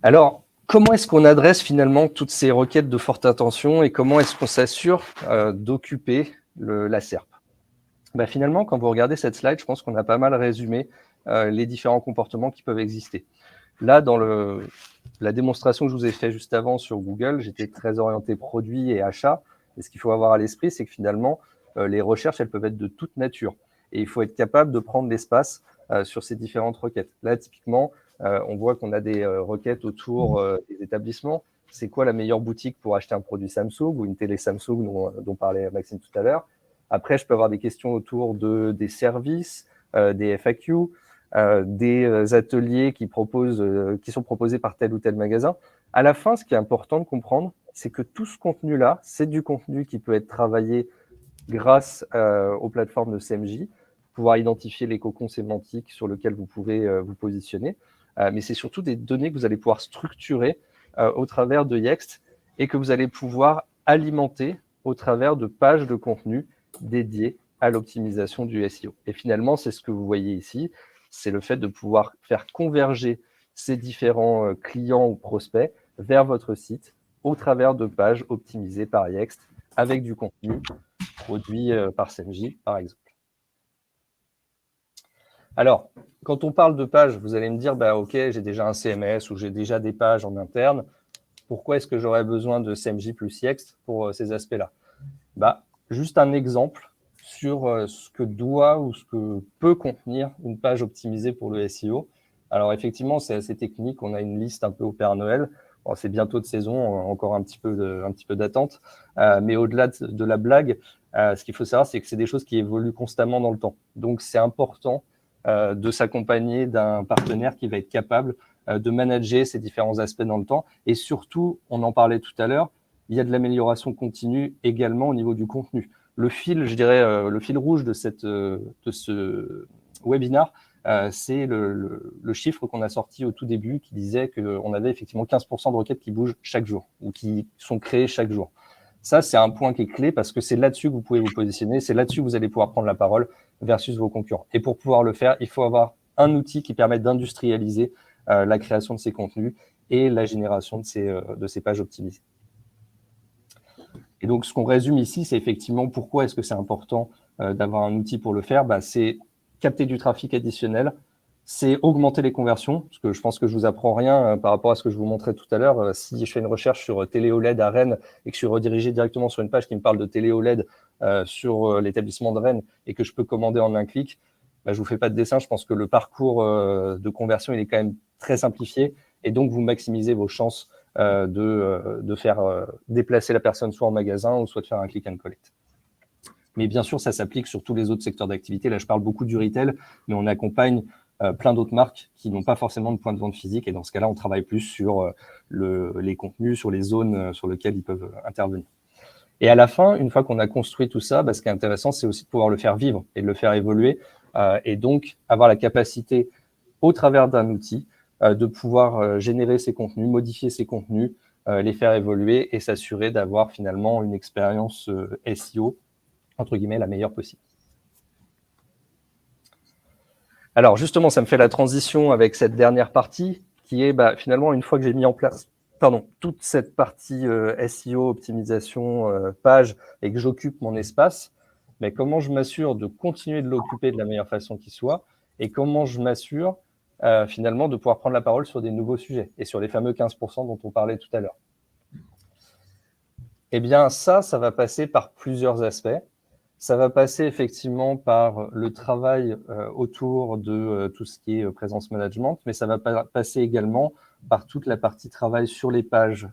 [SPEAKER 2] Alors, comment est-ce qu'on adresse finalement toutes ces requêtes de forte intention et comment est-ce qu'on s'assure d'occuper la SERP? Finalement, quand vous regardez cette slide, je pense qu'on a pas mal résumé les différents comportements qui peuvent exister. Là, dans la démonstration que je vous ai faite juste avant sur Google, j'étais très orienté produit et achat. Et ce qu'il faut avoir à l'esprit, c'est que finalement, les recherches, elles peuvent être de toute nature. Et il faut être capable de prendre l'espace sur ces différentes requêtes. Là, typiquement, on voit qu'on a des requêtes autour des établissements. C'est quoi la meilleure boutique pour acheter un produit Samsung ou une télé Samsung dont parlait Maxime tout à l'heure? Après, je peux avoir des questions autour des services, des FAQ, des ateliers qui sont proposés par tel ou tel magasin. À la fin, ce qui est important de comprendre, c'est que tout ce contenu-là, c'est du contenu qui peut être travaillé grâce aux plateformes de CMJ, pouvoir identifier les cocons sémantiques sur lesquels vous pouvez vous positionner. Mais c'est surtout des données que vous allez pouvoir structurer au travers de Yext et que vous allez pouvoir alimenter au travers de pages de contenu dédiées à l'optimisation du SEO. Et finalement, c'est ce que vous voyez ici, c'est le fait de pouvoir faire converger ces différents clients ou prospects vers votre site au travers de pages optimisées par Yext avec du contenu produit par CMJ, par exemple. Alors, quand on parle de pages, vous allez me dire, OK, j'ai déjà un CMS ou j'ai déjà des pages en interne. Pourquoi est-ce que j'aurais besoin de CMJ plus Yext pour ces aspects-là? Juste un exemple sur ce que doit ou ce que peut contenir une page optimisée pour le SEO. Alors, effectivement, c'est assez technique. On a une liste un peu au Père Noël. Bon, c'est bientôt de saison, encore un petit peu d'attente. Mais au-delà de la blague, ce qu'il faut savoir, c'est que c'est des choses qui évoluent constamment dans le temps. Donc, c'est important de s'accompagner d'un partenaire qui va être capable de manager ces différents aspects dans le temps. Et surtout, on en parlait tout à l'heure, il y a de l'amélioration continue également au niveau du contenu. Le fil, je dirais, le fil rouge de ce webinar, c'est le chiffre qu'on a sorti au tout début qui disait qu'on avait effectivement 15% de requêtes qui bougent chaque jour ou qui sont créées chaque jour. Ça, c'est un point qui est clé parce que c'est là-dessus que vous pouvez vous positionner, c'est là-dessus que vous allez pouvoir prendre la parole versus vos concurrents. Et pour pouvoir le faire, il faut avoir un outil qui permette d'industrialiser la création de ces contenus et la génération de ces pages optimisées. Et donc, ce qu'on résume ici, c'est effectivement pourquoi est-ce que c'est important d'avoir un outil pour le faire. C'est capter du trafic additionnel, c'est augmenter les conversions, parce que je pense que je vous apprends rien par rapport à ce que je vous montrais tout à l'heure. Si je fais une recherche sur télé OLED à Rennes et que je suis redirigé directement sur une page qui me parle de télé OLED sur l'établissement de Rennes et que je peux commander en un clic, je ne vous fais pas de dessin. Je pense que le parcours de conversion, il est quand même très simplifié et donc vous maximisez vos chances de faire déplacer la personne soit en magasin ou soit de faire un click and collect. Mais bien sûr, ça s'applique sur tous les autres secteurs d'activité. Là, je parle beaucoup du retail, mais on accompagne plein d'autres marques qui n'ont pas forcément de point de vente physique. Et dans ce cas-là, on travaille plus sur les contenus, sur les zones sur lesquelles ils peuvent intervenir. Et à la fin, une fois qu'on a construit tout ça, ce qui est intéressant, c'est aussi de pouvoir le faire vivre et de le faire évoluer. Et donc, avoir la capacité, au travers d'un outil, de pouvoir générer ces contenus, modifier ces contenus, les faire évoluer et s'assurer d'avoir finalement une expérience SEO, entre guillemets, la meilleure possible. Alors justement, ça me fait la transition avec cette dernière partie qui est finalement, une fois que j'ai mis en place toute cette partie SEO, optimisation, page et que j'occupe mon espace, comment je m'assure de continuer de l'occuper de la meilleure façon qui soit et comment je m'assure finalement de pouvoir prendre la parole sur des nouveaux sujets et sur les fameux 15% dont on parlait tout à l'heure. Eh bien, ça va passer par plusieurs aspects. Ça va passer effectivement par le travail autour de tout ce qui est présence management, mais ça va passer également par toute la partie travail sur les pages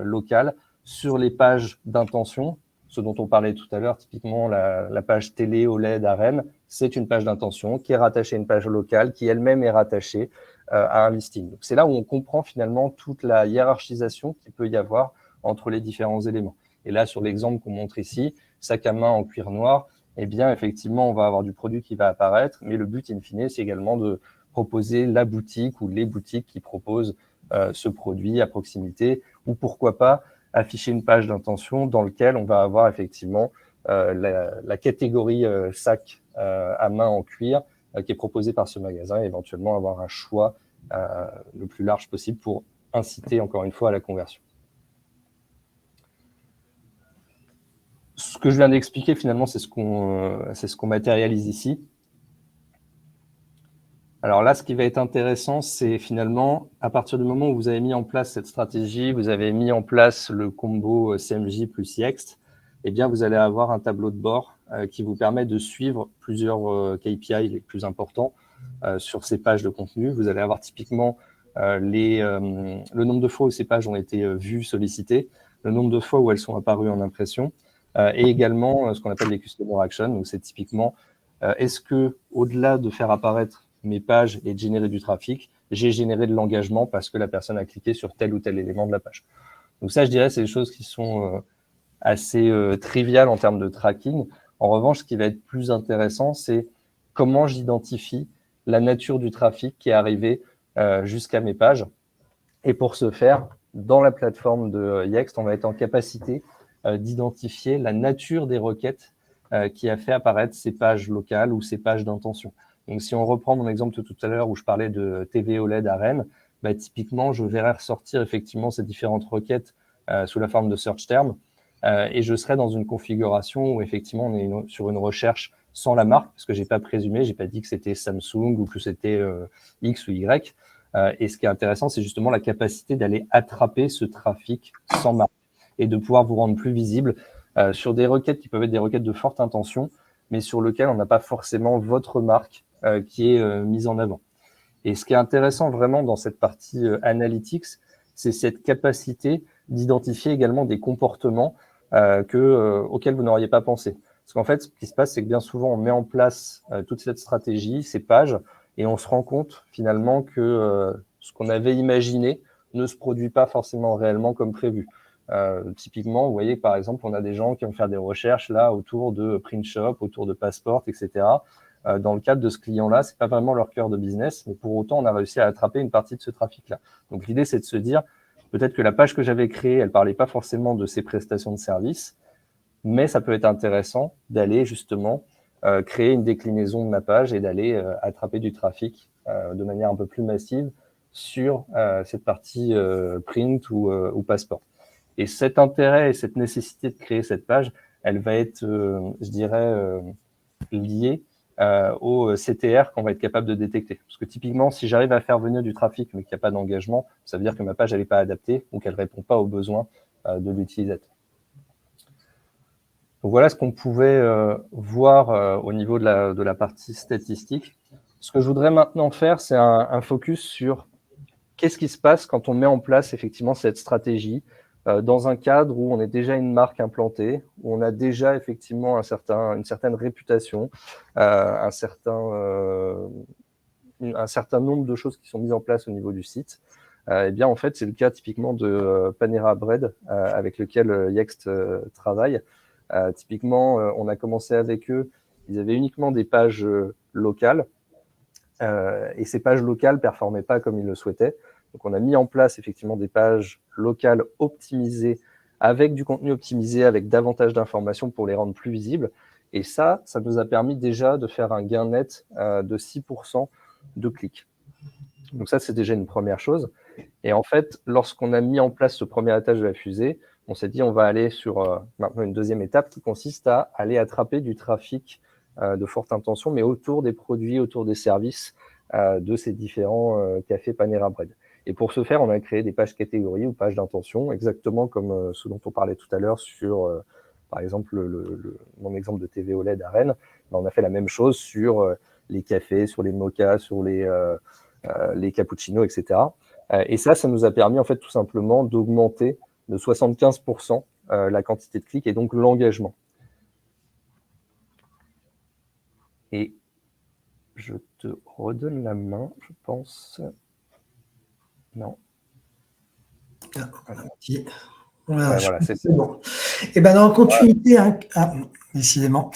[SPEAKER 2] locales, sur les pages d'intention, ce dont on parlait tout à l'heure, typiquement la page télé OLED à Rennes, c'est une page d'intention qui est rattachée à une page locale, qui elle-même est rattachée à un listing. Donc, c'est là où on comprend finalement toute la hiérarchisation qu'il peut y avoir entre les différents éléments. Et là, sur l'exemple qu'on montre ici, sac à main en cuir noir, eh bien, effectivement, on va avoir du produit qui va apparaître, mais le but, in fine, c'est également de proposer la boutique ou les boutiques qui proposent ce produit à proximité, ou pourquoi pas afficher une page d'intention dans laquelle on va avoir effectivement la catégorie sac à main en cuir qui est proposée par ce magasin et éventuellement avoir un choix le plus large possible pour inciter encore une fois à la conversion. Ce que je viens d'expliquer, finalement, c'est ce qu'on matérialise ici. Alors là, ce qui va être intéressant, c'est finalement, à partir du moment où vous avez mis en place cette stratégie, vous avez mis en place le combo CMJ plus Yext, eh bien, vous allez avoir un tableau de bord qui vous permet de suivre plusieurs KPI les plus importants sur ces pages de contenu. Vous allez avoir typiquement le nombre de fois où ces pages ont été vues, sollicitées, le nombre de fois où elles sont apparues en impression, et également ce qu'on appelle les Customer Actions. Donc, c'est typiquement, est-ce que, au-delà de faire apparaître mes pages et de générer du trafic, j'ai généré de l'engagement parce que la personne a cliqué sur tel ou tel élément de la page. Donc ça, je dirais, c'est des choses qui sont assez triviales en termes de tracking. En revanche, ce qui va être plus intéressant, c'est comment j'identifie la nature du trafic qui est arrivé jusqu'à mes pages. Et pour ce faire, dans la plateforme de Yext, on va être en capacité d'identifier la nature des requêtes qui a fait apparaître ces pages locales ou ces pages d'intention. Donc, si on reprend mon exemple de tout à l'heure où je parlais de TV OLED à Rennes, bah, typiquement, je verrai ressortir effectivement ces différentes requêtes sous la forme de search terms et je serai dans une configuration où effectivement on est sur une recherche sans la marque parce que j'ai pas présumé, j'ai pas dit que c'était Samsung ou que c'était X ou Y. Et ce qui est intéressant, c'est justement la capacité d'aller attraper ce trafic sans marque et de pouvoir vous rendre plus visible sur des requêtes qui peuvent être des requêtes de forte intention, mais sur lesquelles on n'a pas forcément votre marque qui est mise en avant. Et ce qui est intéressant vraiment dans cette partie analytics, c'est cette capacité d'identifier également des comportements auxquels vous n'auriez pas pensé. Parce qu'en fait, ce qui se passe, c'est que bien souvent, on met en place toute cette stratégie, ces pages, et on se rend compte finalement que ce qu'on avait imaginé ne se produit pas forcément réellement comme prévu. Typiquement, vous voyez, par exemple, on a des gens qui vont faire des recherches là autour de print shop, autour de passport, etc. Dans le cadre de ce client-là, c'est pas vraiment leur cœur de business, mais pour autant, on a réussi à attraper une partie de ce trafic-là. Donc, l'idée, c'est de se dire, peut-être que la page que j'avais créée, elle parlait pas forcément de ces prestations de services, mais ça peut être intéressant d'aller justement créer une déclinaison de ma page et d'aller attraper du trafic de manière un peu plus massive sur cette partie print ou passeport. Et cet intérêt et cette nécessité de créer cette page, elle va être, je dirais, liée au CTR qu'on va être capable de détecter. Parce que typiquement, si j'arrive à faire venir du trafic mais qu'il n'y a pas d'engagement, ça veut dire que ma page n'est pas adaptée ou qu'elle ne répond pas aux besoins de l'utilisateur. Donc voilà ce qu'on pouvait voir au niveau de la partie statistique. Ce que je voudrais maintenant faire, c'est un focus sur qu'est-ce qui se passe quand on met en place effectivement cette stratégie dans un cadre où on est déjà une marque implantée, où on a déjà effectivement une certaine réputation, un certain nombre de choses qui sont mises en place au niveau du site. Eh bien, en fait, c'est le cas typiquement de Panera Bread avec lequel Yext travaille. Typiquement, on a commencé avec eux, ils avaient uniquement des pages locales et ces pages locales ne performaient pas comme ils le souhaitaient. Donc, on a mis en place effectivement des pages locales optimisées avec du contenu optimisé, avec davantage d'informations pour les rendre plus visibles. Et ça nous a permis déjà de faire un gain net de 6% de clics. Donc ça, c'est déjà une première chose. Et en fait, lorsqu'on a mis en place ce premier étage de la fusée, on s'est dit on va aller sur maintenant une deuxième étape qui consiste à aller attraper du trafic de forte intention, mais autour des produits, autour des services de ces différents cafés Panera Bread. Et pour ce faire, on a créé des pages catégories ou pages d'intention, exactement comme ce dont on parlait tout à l'heure sur, par exemple, mon exemple de TV OLED à Rennes. On a fait la même chose sur les cafés, sur les mochas, sur les cappuccinos, etc. Et ça nous a permis en fait tout simplement d'augmenter de 75% la quantité de clics et donc l'engagement. Et je te redonne la main, je pense. Non.
[SPEAKER 1] Voilà, c'est bon. Et ben dans la continuité, décidément.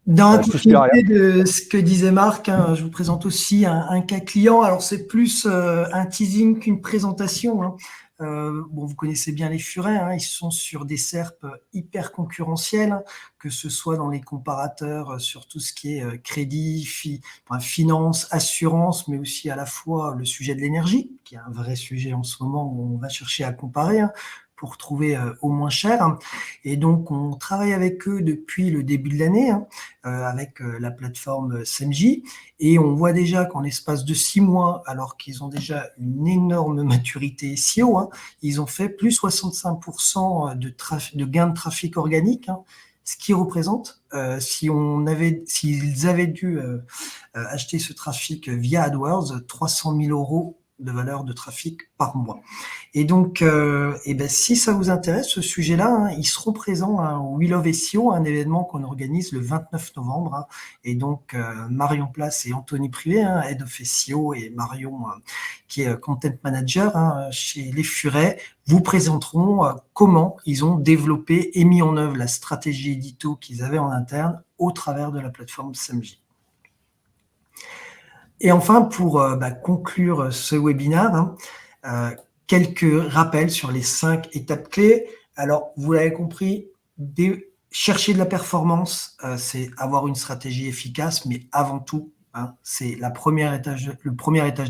[SPEAKER 1] Dans la continuité de ce que disait Marc, je vous présente aussi un cas client. Alors c'est plus un teasing qu'une présentation. Bon, vous connaissez bien les furets, hein, ils sont sur des SERP hyper concurrentiels, hein, que ce soit dans les comparateurs sur tout ce qui est crédit, finance, assurance, mais aussi à la fois le sujet de l'énergie, qui est un vrai sujet en ce moment où on va chercher à comparer, hein, pour trouver au moins cher. Et donc, on travaille avec eux depuis le début de l'année, hein, avec la plateforme SEMJ. Et on voit déjà qu'en l'espace de 6 mois, alors qu'ils ont déjà une énorme maturité SEO, hein, ils ont fait plus 65% de gains de trafic organique, hein, ce qui représente, s'ils avaient dû acheter ce trafic via AdWords, 300 000 € de valeur de trafic par mois. Et donc, si ça vous intéresse, ce sujet-là, hein, ils seront présents au We Love SEO, un événement qu'on organise le 29 novembre. Hein, et donc, Marion Place et Anthony Privé, hein, Head of SEO, et Marion, qui est Content Manager, hein, chez Les Furets, vous présenteront comment ils ont développé et mis en œuvre la stratégie édito qu'ils avaient en interne au travers de la plateforme SEMJ. Et enfin, pour conclure ce webinaire, hein, quelques rappels sur les 5 étapes clés. Alors, vous l'avez compris, chercher de la performance, c'est avoir une stratégie efficace, mais avant tout, hein, c'est le premier étage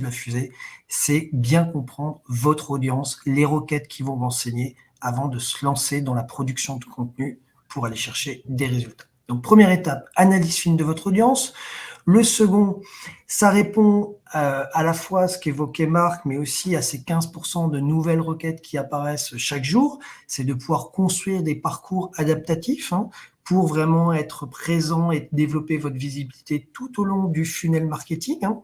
[SPEAKER 1] de la fusée, c'est bien comprendre votre audience, les requêtes qui vont vous renseigner avant de se lancer dans la production de contenu pour aller chercher des résultats. Donc, première étape, analyse fine de votre audience. Le second, ça répond à la fois à ce qu'évoquait Marc, mais aussi à ces 15% de nouvelles requêtes qui apparaissent chaque jour. C'est de pouvoir construire des parcours adaptatifs, hein, pour vraiment être présent et développer votre visibilité tout au long du funnel marketing. Hein.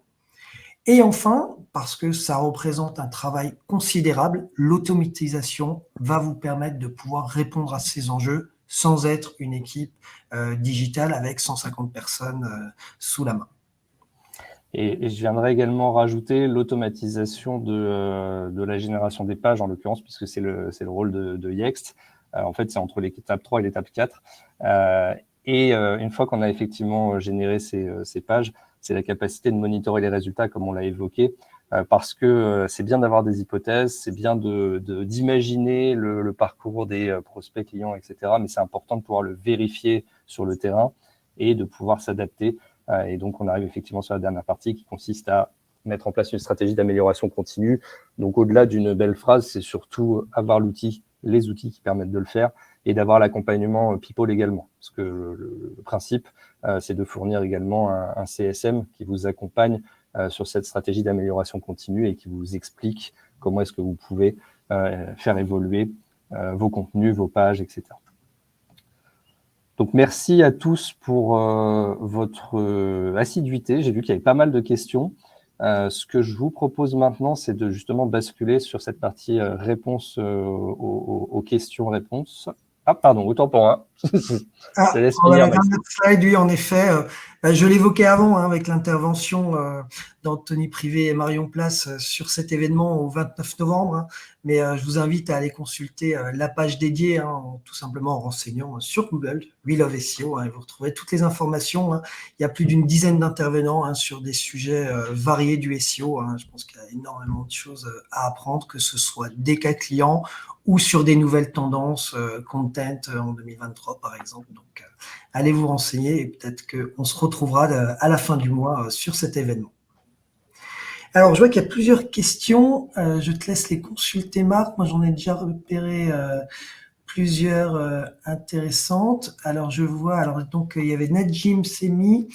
[SPEAKER 1] Et enfin, parce que ça représente un travail considérable, l'automatisation va vous permettre de pouvoir répondre à ces enjeux sans être une équipe digitale avec 150 personnes sous la main.
[SPEAKER 2] Et je viendrai également rajouter l'automatisation de la génération des pages, en l'occurrence, puisque c'est le rôle de Yext. En fait, c'est entre l'étape 3 et l'étape 4. Une fois qu'on a effectivement généré ces pages, c'est la capacité de monitorer les résultats, comme on l'a évoqué, parce que c'est bien d'avoir des hypothèses, c'est bien d'imaginer le parcours des prospects, clients, etc. Mais c'est important de pouvoir le vérifier sur le terrain et de pouvoir s'adapter. Et donc, on arrive effectivement sur la dernière partie qui consiste à mettre en place une stratégie d'amélioration continue. Donc, au-delà d'une belle phrase, c'est surtout avoir les outils qui permettent de le faire et d'avoir l'accompagnement people également. Parce que le principe, c'est de fournir également un CSM qui vous accompagne sur cette stratégie d'amélioration continue et qui vous explique comment est-ce que vous pouvez faire évoluer vos contenus, vos pages, etc. Donc, merci à tous pour votre assiduité. J'ai vu qu'il y avait pas mal de questions. Ce que je vous propose maintenant, c'est de justement basculer sur cette partie réponse aux questions-réponses. Ah, pardon, autant pour moi.
[SPEAKER 1] La dernière slide, oui, en effet, je l'évoquais avant, hein, avec l'intervention d'Anthony Privé et Marion Place sur cet événement au 29 novembre. Hein, mais je vous invite à aller consulter la page dédiée, hein, tout simplement en renseignant sur Google, We Love SEO. Hein, et vous retrouverez toutes les informations. Hein. Il y a plus d'une dizaine d'intervenants, hein, sur des sujets variés du SEO. Hein. Je pense qu'il y a énormément de choses à apprendre, que ce soit des cas clients ou sur des nouvelles tendances content en 2023, par exemple. Donc, allez vous renseigner et peut-être qu'on se retrouvera à la fin du mois sur cet événement. Alors, je vois qu'il y a plusieurs questions. Je te laisse les consulter, Marc. Moi, j'en ai déjà repéré plusieurs intéressantes. Alors, je vois, donc, il y avait Najim Semi.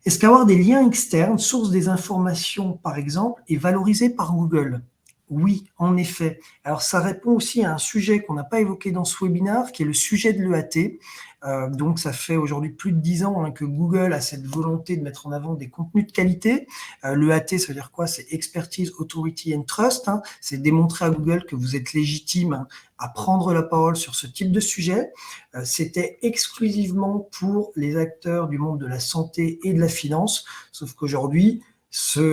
[SPEAKER 1] Est-ce qu'avoir des liens externes, source des informations, par exemple, est valorisé par Google ? Oui, en effet. Alors, ça répond aussi à un sujet qu'on n'a pas évoqué dans ce webinaire, qui est le sujet de l'EAT. Donc, ça fait aujourd'hui plus de 10 ans, hein, que Google a cette volonté de mettre en avant des contenus de qualité. L'EAT, ça veut dire quoi? C'est Expertise, Authority and Trust. Hein. C'est démontrer à Google que vous êtes légitime, hein, à prendre la parole sur ce type de sujet. C'était exclusivement pour les acteurs du monde de la santé et de la finance, sauf qu'aujourd'hui, ces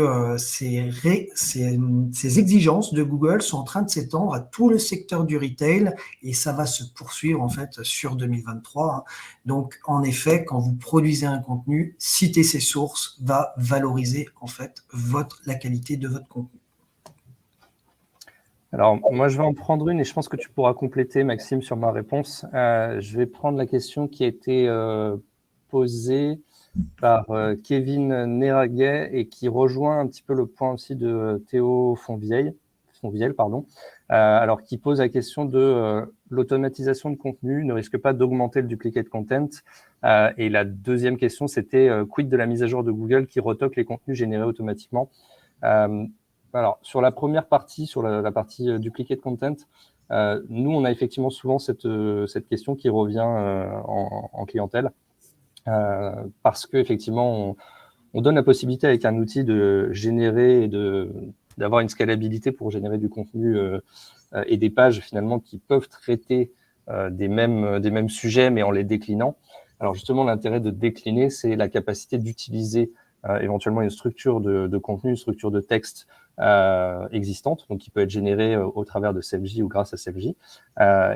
[SPEAKER 1] exigences de Google sont en train de s'étendre à tout le secteur du retail et ça va se poursuivre en fait sur 2023. Donc, en effet, quand vous produisez un contenu, citer ses sources va valoriser en fait la qualité de votre contenu.
[SPEAKER 2] Alors, moi, je vais en prendre une et je pense que tu pourras compléter, Maxime, sur ma réponse. Je vais prendre la question qui a été posée par Kevin Neraguet et qui rejoint un petit peu le point aussi de Théo Fonvielle, pardon. Alors, qui pose la question de l'automatisation de contenu ne risque pas d'augmenter le duplicate content. Et la deuxième question, c'était quid de la mise à jour de Google qui retoque les contenus générés automatiquement. Alors, sur la première partie, sur la partie duplicate content, nous, on a effectivement souvent cette question qui revient en clientèle. Parce qu'effectivement, on donne la possibilité avec un outil de générer et d'avoir une scalabilité pour générer du contenu et des pages finalement qui peuvent traiter des mêmes sujets, mais en les déclinant. Alors justement, l'intérêt de décliner, c'est la capacité d'utiliser éventuellement une structure de contenu, une structure de texte existante, donc qui peut être générée au travers de SafeJ ou grâce à SafeJ.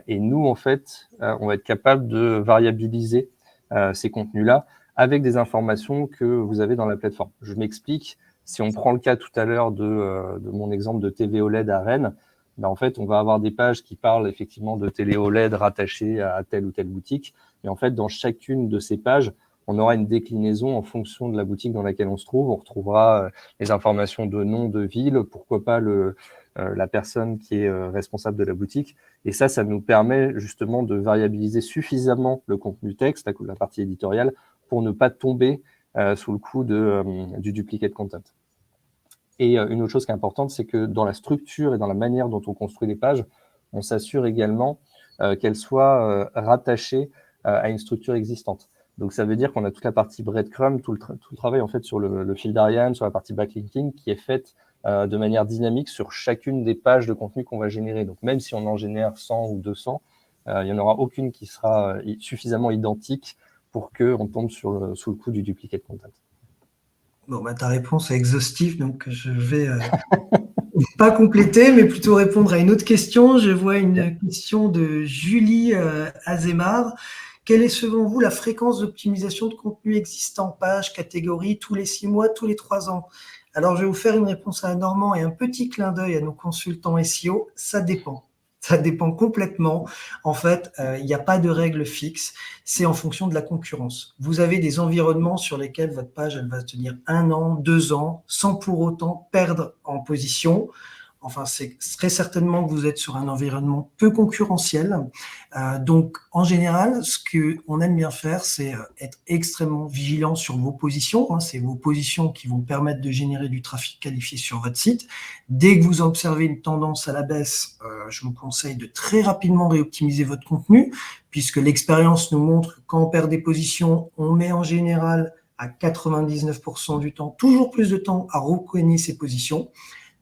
[SPEAKER 2] Et nous, en fait, on va être capable de variabiliser ces contenus-là avec des informations que vous avez dans la plateforme. Je m'explique. Si on prend le cas tout à l'heure de mon exemple de TV OLED à Rennes, ben en fait, on va avoir des pages qui parlent effectivement de télé OLED rattachées à telle ou telle boutique. Et en fait, dans chacune de ces pages, on aura une déclinaison en fonction de la boutique dans laquelle on se trouve. On retrouvera les informations de nom, de ville, pourquoi pas la personne qui est responsable de la boutique. Et ça nous permet justement de variabiliser suffisamment le contenu texte, la partie éditoriale, pour ne pas tomber sous le coup du duplicate content. Et une autre chose qui est importante, c'est que dans la structure et dans la manière dont on construit les pages, on s'assure également qu'elles soient rattachées à une structure existante. Donc, ça veut dire qu'on a toute la partie breadcrumb, tout le travail en fait sur le fil d'Ariane, sur la partie backlinking, qui est faite de manière dynamique sur chacune des pages de contenu qu'on va générer. Donc, même si on en génère 100 ou 200, il n'y en aura aucune qui sera suffisamment identique pour qu'on tombe sous le coup du duplicate content.
[SPEAKER 1] Bon, bah, ta réponse est exhaustive, donc je vais pas compléter, mais plutôt répondre à une autre question. Je vois une question de Julie Azemar. Quelle est selon vous la fréquence d'optimisation de contenu existant, page, catégorie, tous les 6 mois, tous les 3 ans? Alors, je vais vous faire une réponse à Normand et un petit clin d'œil à nos consultants SEO. Ça dépend. Ça dépend complètement. En fait, il n'y a pas de règle fixe. C'est en fonction de la concurrence. Vous avez des environnements sur lesquels votre page, elle va tenir 1 an, 2 ans, sans pour autant perdre en position. Enfin, c'est très certainement que vous êtes sur un environnement peu concurrentiel. Donc, en général, ce qu'on aime bien faire, c'est être extrêmement vigilant sur vos positions. C'est vos positions qui vont permettre de générer du trafic qualifié sur votre site. Dès que vous observez une tendance à la baisse, je vous conseille de très rapidement réoptimiser votre contenu, puisque l'expérience nous montre que quand on perd des positions, on met en général à 99% du temps, toujours plus de temps à regagner ses positions.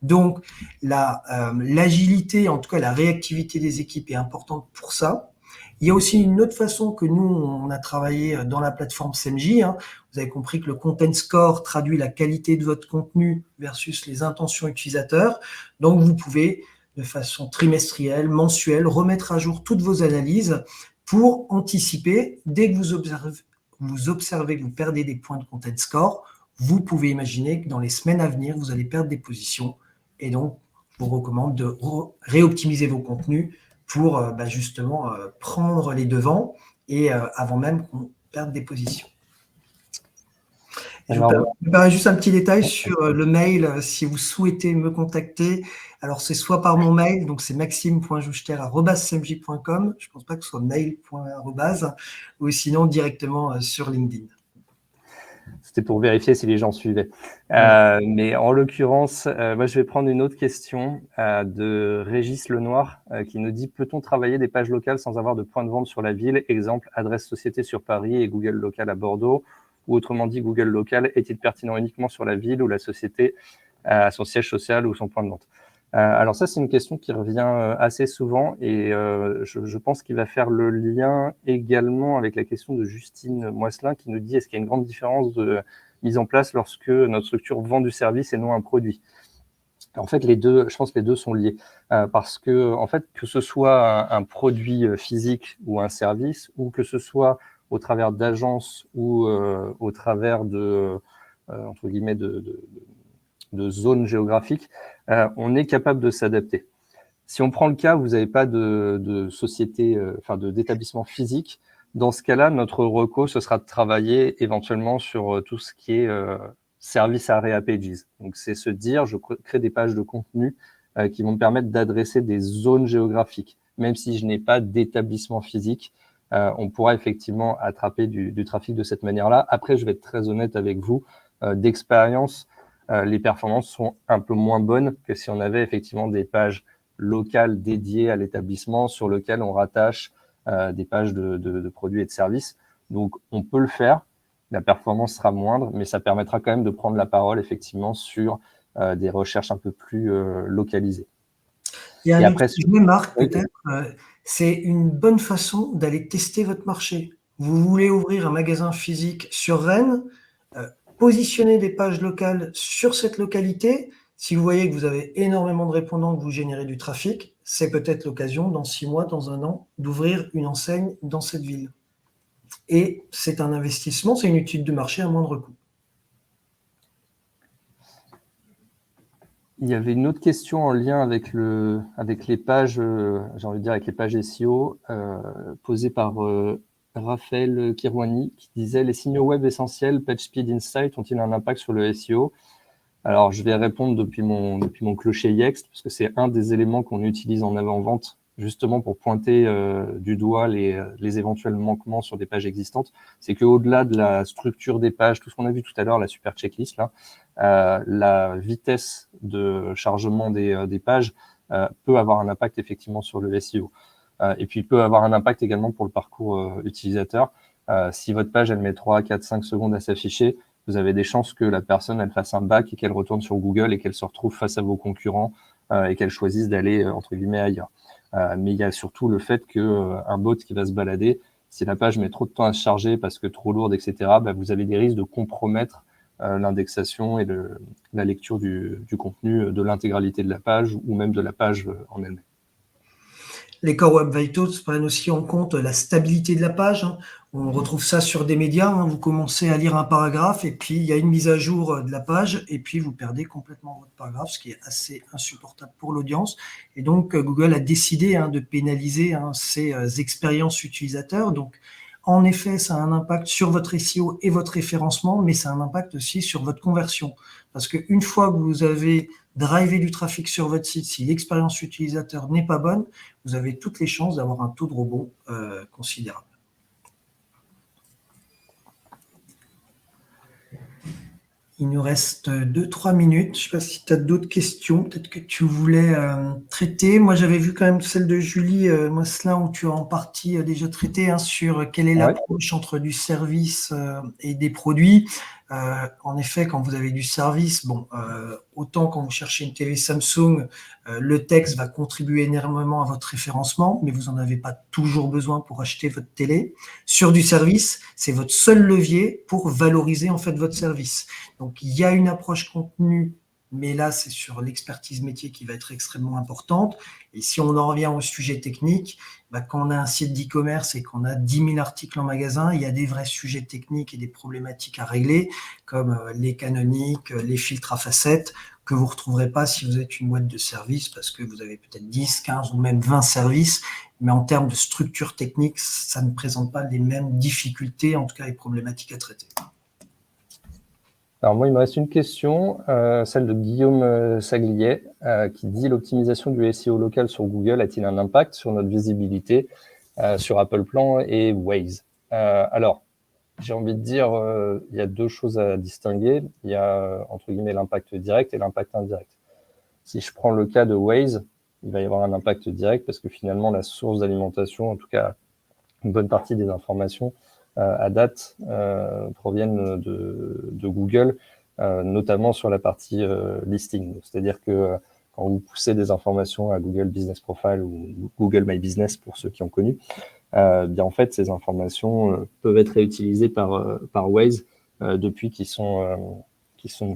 [SPEAKER 1] Donc, l'agilité, en tout cas la réactivité des équipes est importante pour ça. Il y a aussi une autre façon que nous, on a travaillé dans la plateforme SEMJ. Vous avez compris que le Content Score traduit la qualité de votre contenu versus les intentions utilisateurs. Donc, vous pouvez, de façon trimestrielle, mensuelle, remettre à jour toutes vos analyses pour anticiper. Dès que vous observez que vous perdez des points de Content Score, vous pouvez imaginer que dans les semaines à venir, vous allez perdre des positions. Et donc, je vous recommande de réoptimiser vos contenus pour justement prendre les devants et avant même qu'on perde des positions. Je vous permets juste un petit détail sur le mail si vous souhaitez me contacter. Alors, c'est soit par mon mail, donc c'est maxime.jouchter@smj.com. Je ne pense pas que ce soit mail.arrobase, ou sinon directement sur LinkedIn.
[SPEAKER 2] C'était pour vérifier si les gens suivaient. Mais en l'occurrence, moi, je vais prendre une autre question de Régis Lenoir qui nous dit « Peut-on travailler des pages locales sans avoir de point de vente sur la ville? Exemple, adresse société sur Paris et Google local à Bordeaux. Ou autrement dit, Google local est-il pertinent uniquement sur la ville où la société a son siège social ou son point de vente ?» Alors ça, c'est une question qui revient assez souvent et je pense qu'il va faire le lien également avec la question de Justine Moisselin qui nous dit « Est-ce qu'il y a une grande différence de mise en place lorsque notre structure vend du service et non un produit ?» En fait, je pense que les deux sont liés parce que, en fait, que ce soit un produit physique ou un service ou que ce soit au travers d'agences ou au travers entre guillemets, de zones géographiques, on est capable de s'adapter. Si on prend le cas où vous n'avez pas de société, d'établissement physique, dans ce cas-là, notre reco, ce sera de travailler éventuellement sur tout ce qui est service area pages. Donc, c'est se dire, je crée des pages de contenu qui vont me permettre d'adresser des zones géographiques. Même si je n'ai pas d'établissement physique, on pourra effectivement attraper du trafic de cette manière-là. Après, je vais être très honnête avec vous, d'expérience, les performances sont un peu moins bonnes que si on avait effectivement des pages locales dédiées à l'établissement sur lequel on rattache des pages de produits et de services. Donc, on peut le faire. La performance sera moindre, mais ça permettra quand même de prendre la parole effectivement sur des recherches un peu plus localisées.
[SPEAKER 1] Il y a
[SPEAKER 2] Et
[SPEAKER 1] un
[SPEAKER 2] après,
[SPEAKER 1] autre sujet, Marc,
[SPEAKER 2] oui,
[SPEAKER 1] peut-être, c'est une bonne façon d'aller tester votre marché. Vous voulez ouvrir un magasin physique sur Rennes, positionner des pages locales sur cette localité. Si vous voyez que vous avez énormément de répondants, que vous générez du trafic, c'est peut-être l'occasion, dans 6 mois, dans 1 an, d'ouvrir une enseigne dans cette ville. Et c'est un investissement, c'est une étude de marché à moindre coût.
[SPEAKER 2] il y avait une autre question en lien avec les pages, j'ai envie de dire avec les pages SEO, posée par Raphaël Kirwani, qui disait: les signaux web essentiels, PageSpeed Insight, ont-ils un impact sur le SEO? Alors, je vais répondre depuis mon clocher Yext, parce que c'est un des éléments qu'on utilise en avant-vente, justement pour pointer du doigt les éventuels manquements sur des pages existantes. C'est qu'au-delà de la structure des pages, tout ce qu'on a vu tout à l'heure, la super checklist, là, la vitesse de chargement des pages peut avoir un impact effectivement sur le SEO. Et puis, peut avoir un impact également pour le parcours utilisateur. Si votre page, elle met 3, 4, 5 secondes à s'afficher, vous avez des chances que la personne, elle fasse un back et qu'elle retourne sur Google et qu'elle se retrouve face à vos concurrents et qu'elle choisisse d'aller, entre guillemets, ailleurs. Mais il y a surtout le fait qu'un bot qui va se balader, si la page met trop de temps à se charger parce que trop lourde, etc., bah, vous avez des risques de compromettre l'indexation et la lecture du contenu de l'intégralité de la page ou même de la page en elle-même.
[SPEAKER 1] Les Core Web Vitals prennent aussi en compte la stabilité de la page. On retrouve ça sur des médias. Vous commencez à lire un paragraphe et puis il y a une mise à jour de la page et puis vous perdez complètement votre paragraphe, ce qui est assez insupportable pour l'audience. Et donc, Google a décidé de pénaliser ces expériences utilisateurs. Donc, en effet, ça a un impact sur votre SEO et votre référencement, mais ça a un impact aussi sur votre conversion. Parce qu'une fois que vous avez drivé du trafic sur votre site, si l'expérience utilisateur n'est pas bonne, vous avez toutes les chances d'avoir un taux de rebond considérable. Il nous reste 2-3 minutes. Je ne sais pas si tu as d'autres questions, peut-être que tu voulais traiter. Moi, j'avais vu quand même celle de Julie Mosselin où tu as en partie déjà traité sur quelle est l'approche entre du service et des produits. En effet, quand vous avez du service, autant quand vous cherchez une télé Samsung, le texte va contribuer énormément à votre référencement, mais vous n'en avez pas toujours besoin pour acheter votre télé. Sur du service, c'est votre seul levier pour valoriser en fait votre service. Donc, il y a une approche contenu, mais là, c'est sur l'expertise métier qui va être extrêmement importante. Et si on en revient au sujet technique, quand on a un site d'e-commerce et qu'on a 10 000 articles en magasin, il y a des vrais sujets techniques et des problématiques à régler, comme les canoniques, les filtres à facettes, que vous ne retrouverez pas si vous êtes une boîte de services, parce que vous avez peut-être 10, 15 ou même 20 services, mais en termes de structure technique, ça ne présente pas les mêmes difficultés, en tout cas les problématiques à traiter.
[SPEAKER 2] Alors moi, il me reste une question, celle de Guillaume Saglier, qui dit: l'optimisation du SEO local sur Google a-t-il un impact sur notre visibilité sur Apple Plan et Waze? Alors, j'ai envie de dire, il y a deux choses à distinguer. Il y a, entre guillemets, l'impact direct et l'impact indirect. Si je prends le cas de Waze, il va y avoir un impact direct parce que finalement, la source d'alimentation, en tout cas, une bonne partie des informations, à date proviennent de Google, notamment sur la partie listing. C'est-à-dire que quand vous poussez des informations à Google Business Profile ou Google My Business pour ceux qui ont connu, bien en fait ces informations peuvent être réutilisées par Waze depuis qu'ils sont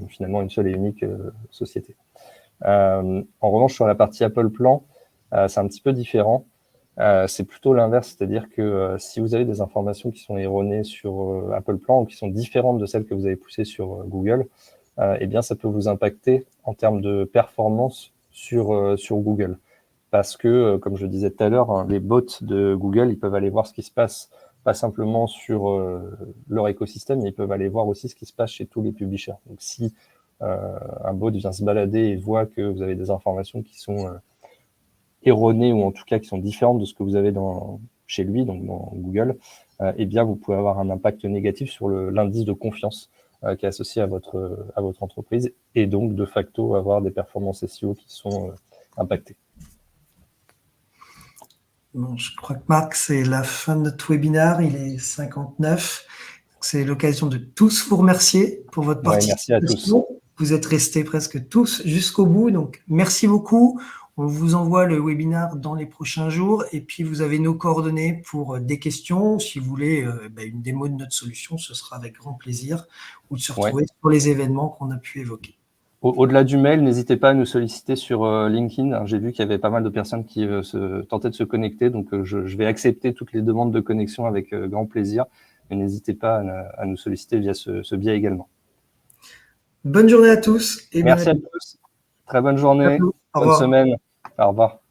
[SPEAKER 2] finalement une seule et unique société. En revanche, sur la partie Apple Plan, c'est un petit peu différent. C'est plutôt l'inverse, c'est-à-dire que si vous avez des informations qui sont erronées sur Apple Plan ou qui sont différentes de celles que vous avez poussées sur Google, eh bien, ça peut vous impacter en termes de performance sur Google. parce que, comme je disais tout à l'heure, hein, les bots de Google, ils peuvent aller voir ce qui se passe, pas simplement sur leur écosystème, mais ils peuvent aller voir aussi ce qui se passe chez tous les publishers. Donc, si un bot vient se balader et voit que vous avez des informations qui sont erronées ou en tout cas qui sont différentes de ce que vous avez chez lui, donc dans Google, eh bien, vous pouvez avoir un impact négatif sur l'indice de confiance qui est associé à votre entreprise et donc, de facto, avoir des performances SEO qui sont impactées.
[SPEAKER 1] Bon, je crois que Marc, c'est la fin de notre webinaire, il est 59. C'est l'occasion de tous vous remercier pour votre participation.
[SPEAKER 2] Merci à tous.
[SPEAKER 1] Vous êtes restés presque tous jusqu'au bout, donc merci beaucoup. On vous envoie le webinaire dans les prochains jours et puis vous avez nos coordonnées pour des questions. Si vous voulez une démo de notre solution, ce sera avec grand plaisir, ou de se retrouver sur les événements qu'on a pu évoquer.
[SPEAKER 2] Au-delà du mail, n'hésitez pas à nous solliciter sur LinkedIn. J'ai vu qu'il y avait pas mal de personnes qui tentaient de se connecter, donc je vais accepter toutes les demandes de connexion avec grand plaisir. Mais n'hésitez pas à nous solliciter via ce biais également.
[SPEAKER 1] Bonne journée à tous. Et
[SPEAKER 2] merci à tous. Très bonne journée. Bonne semaine. Au revoir.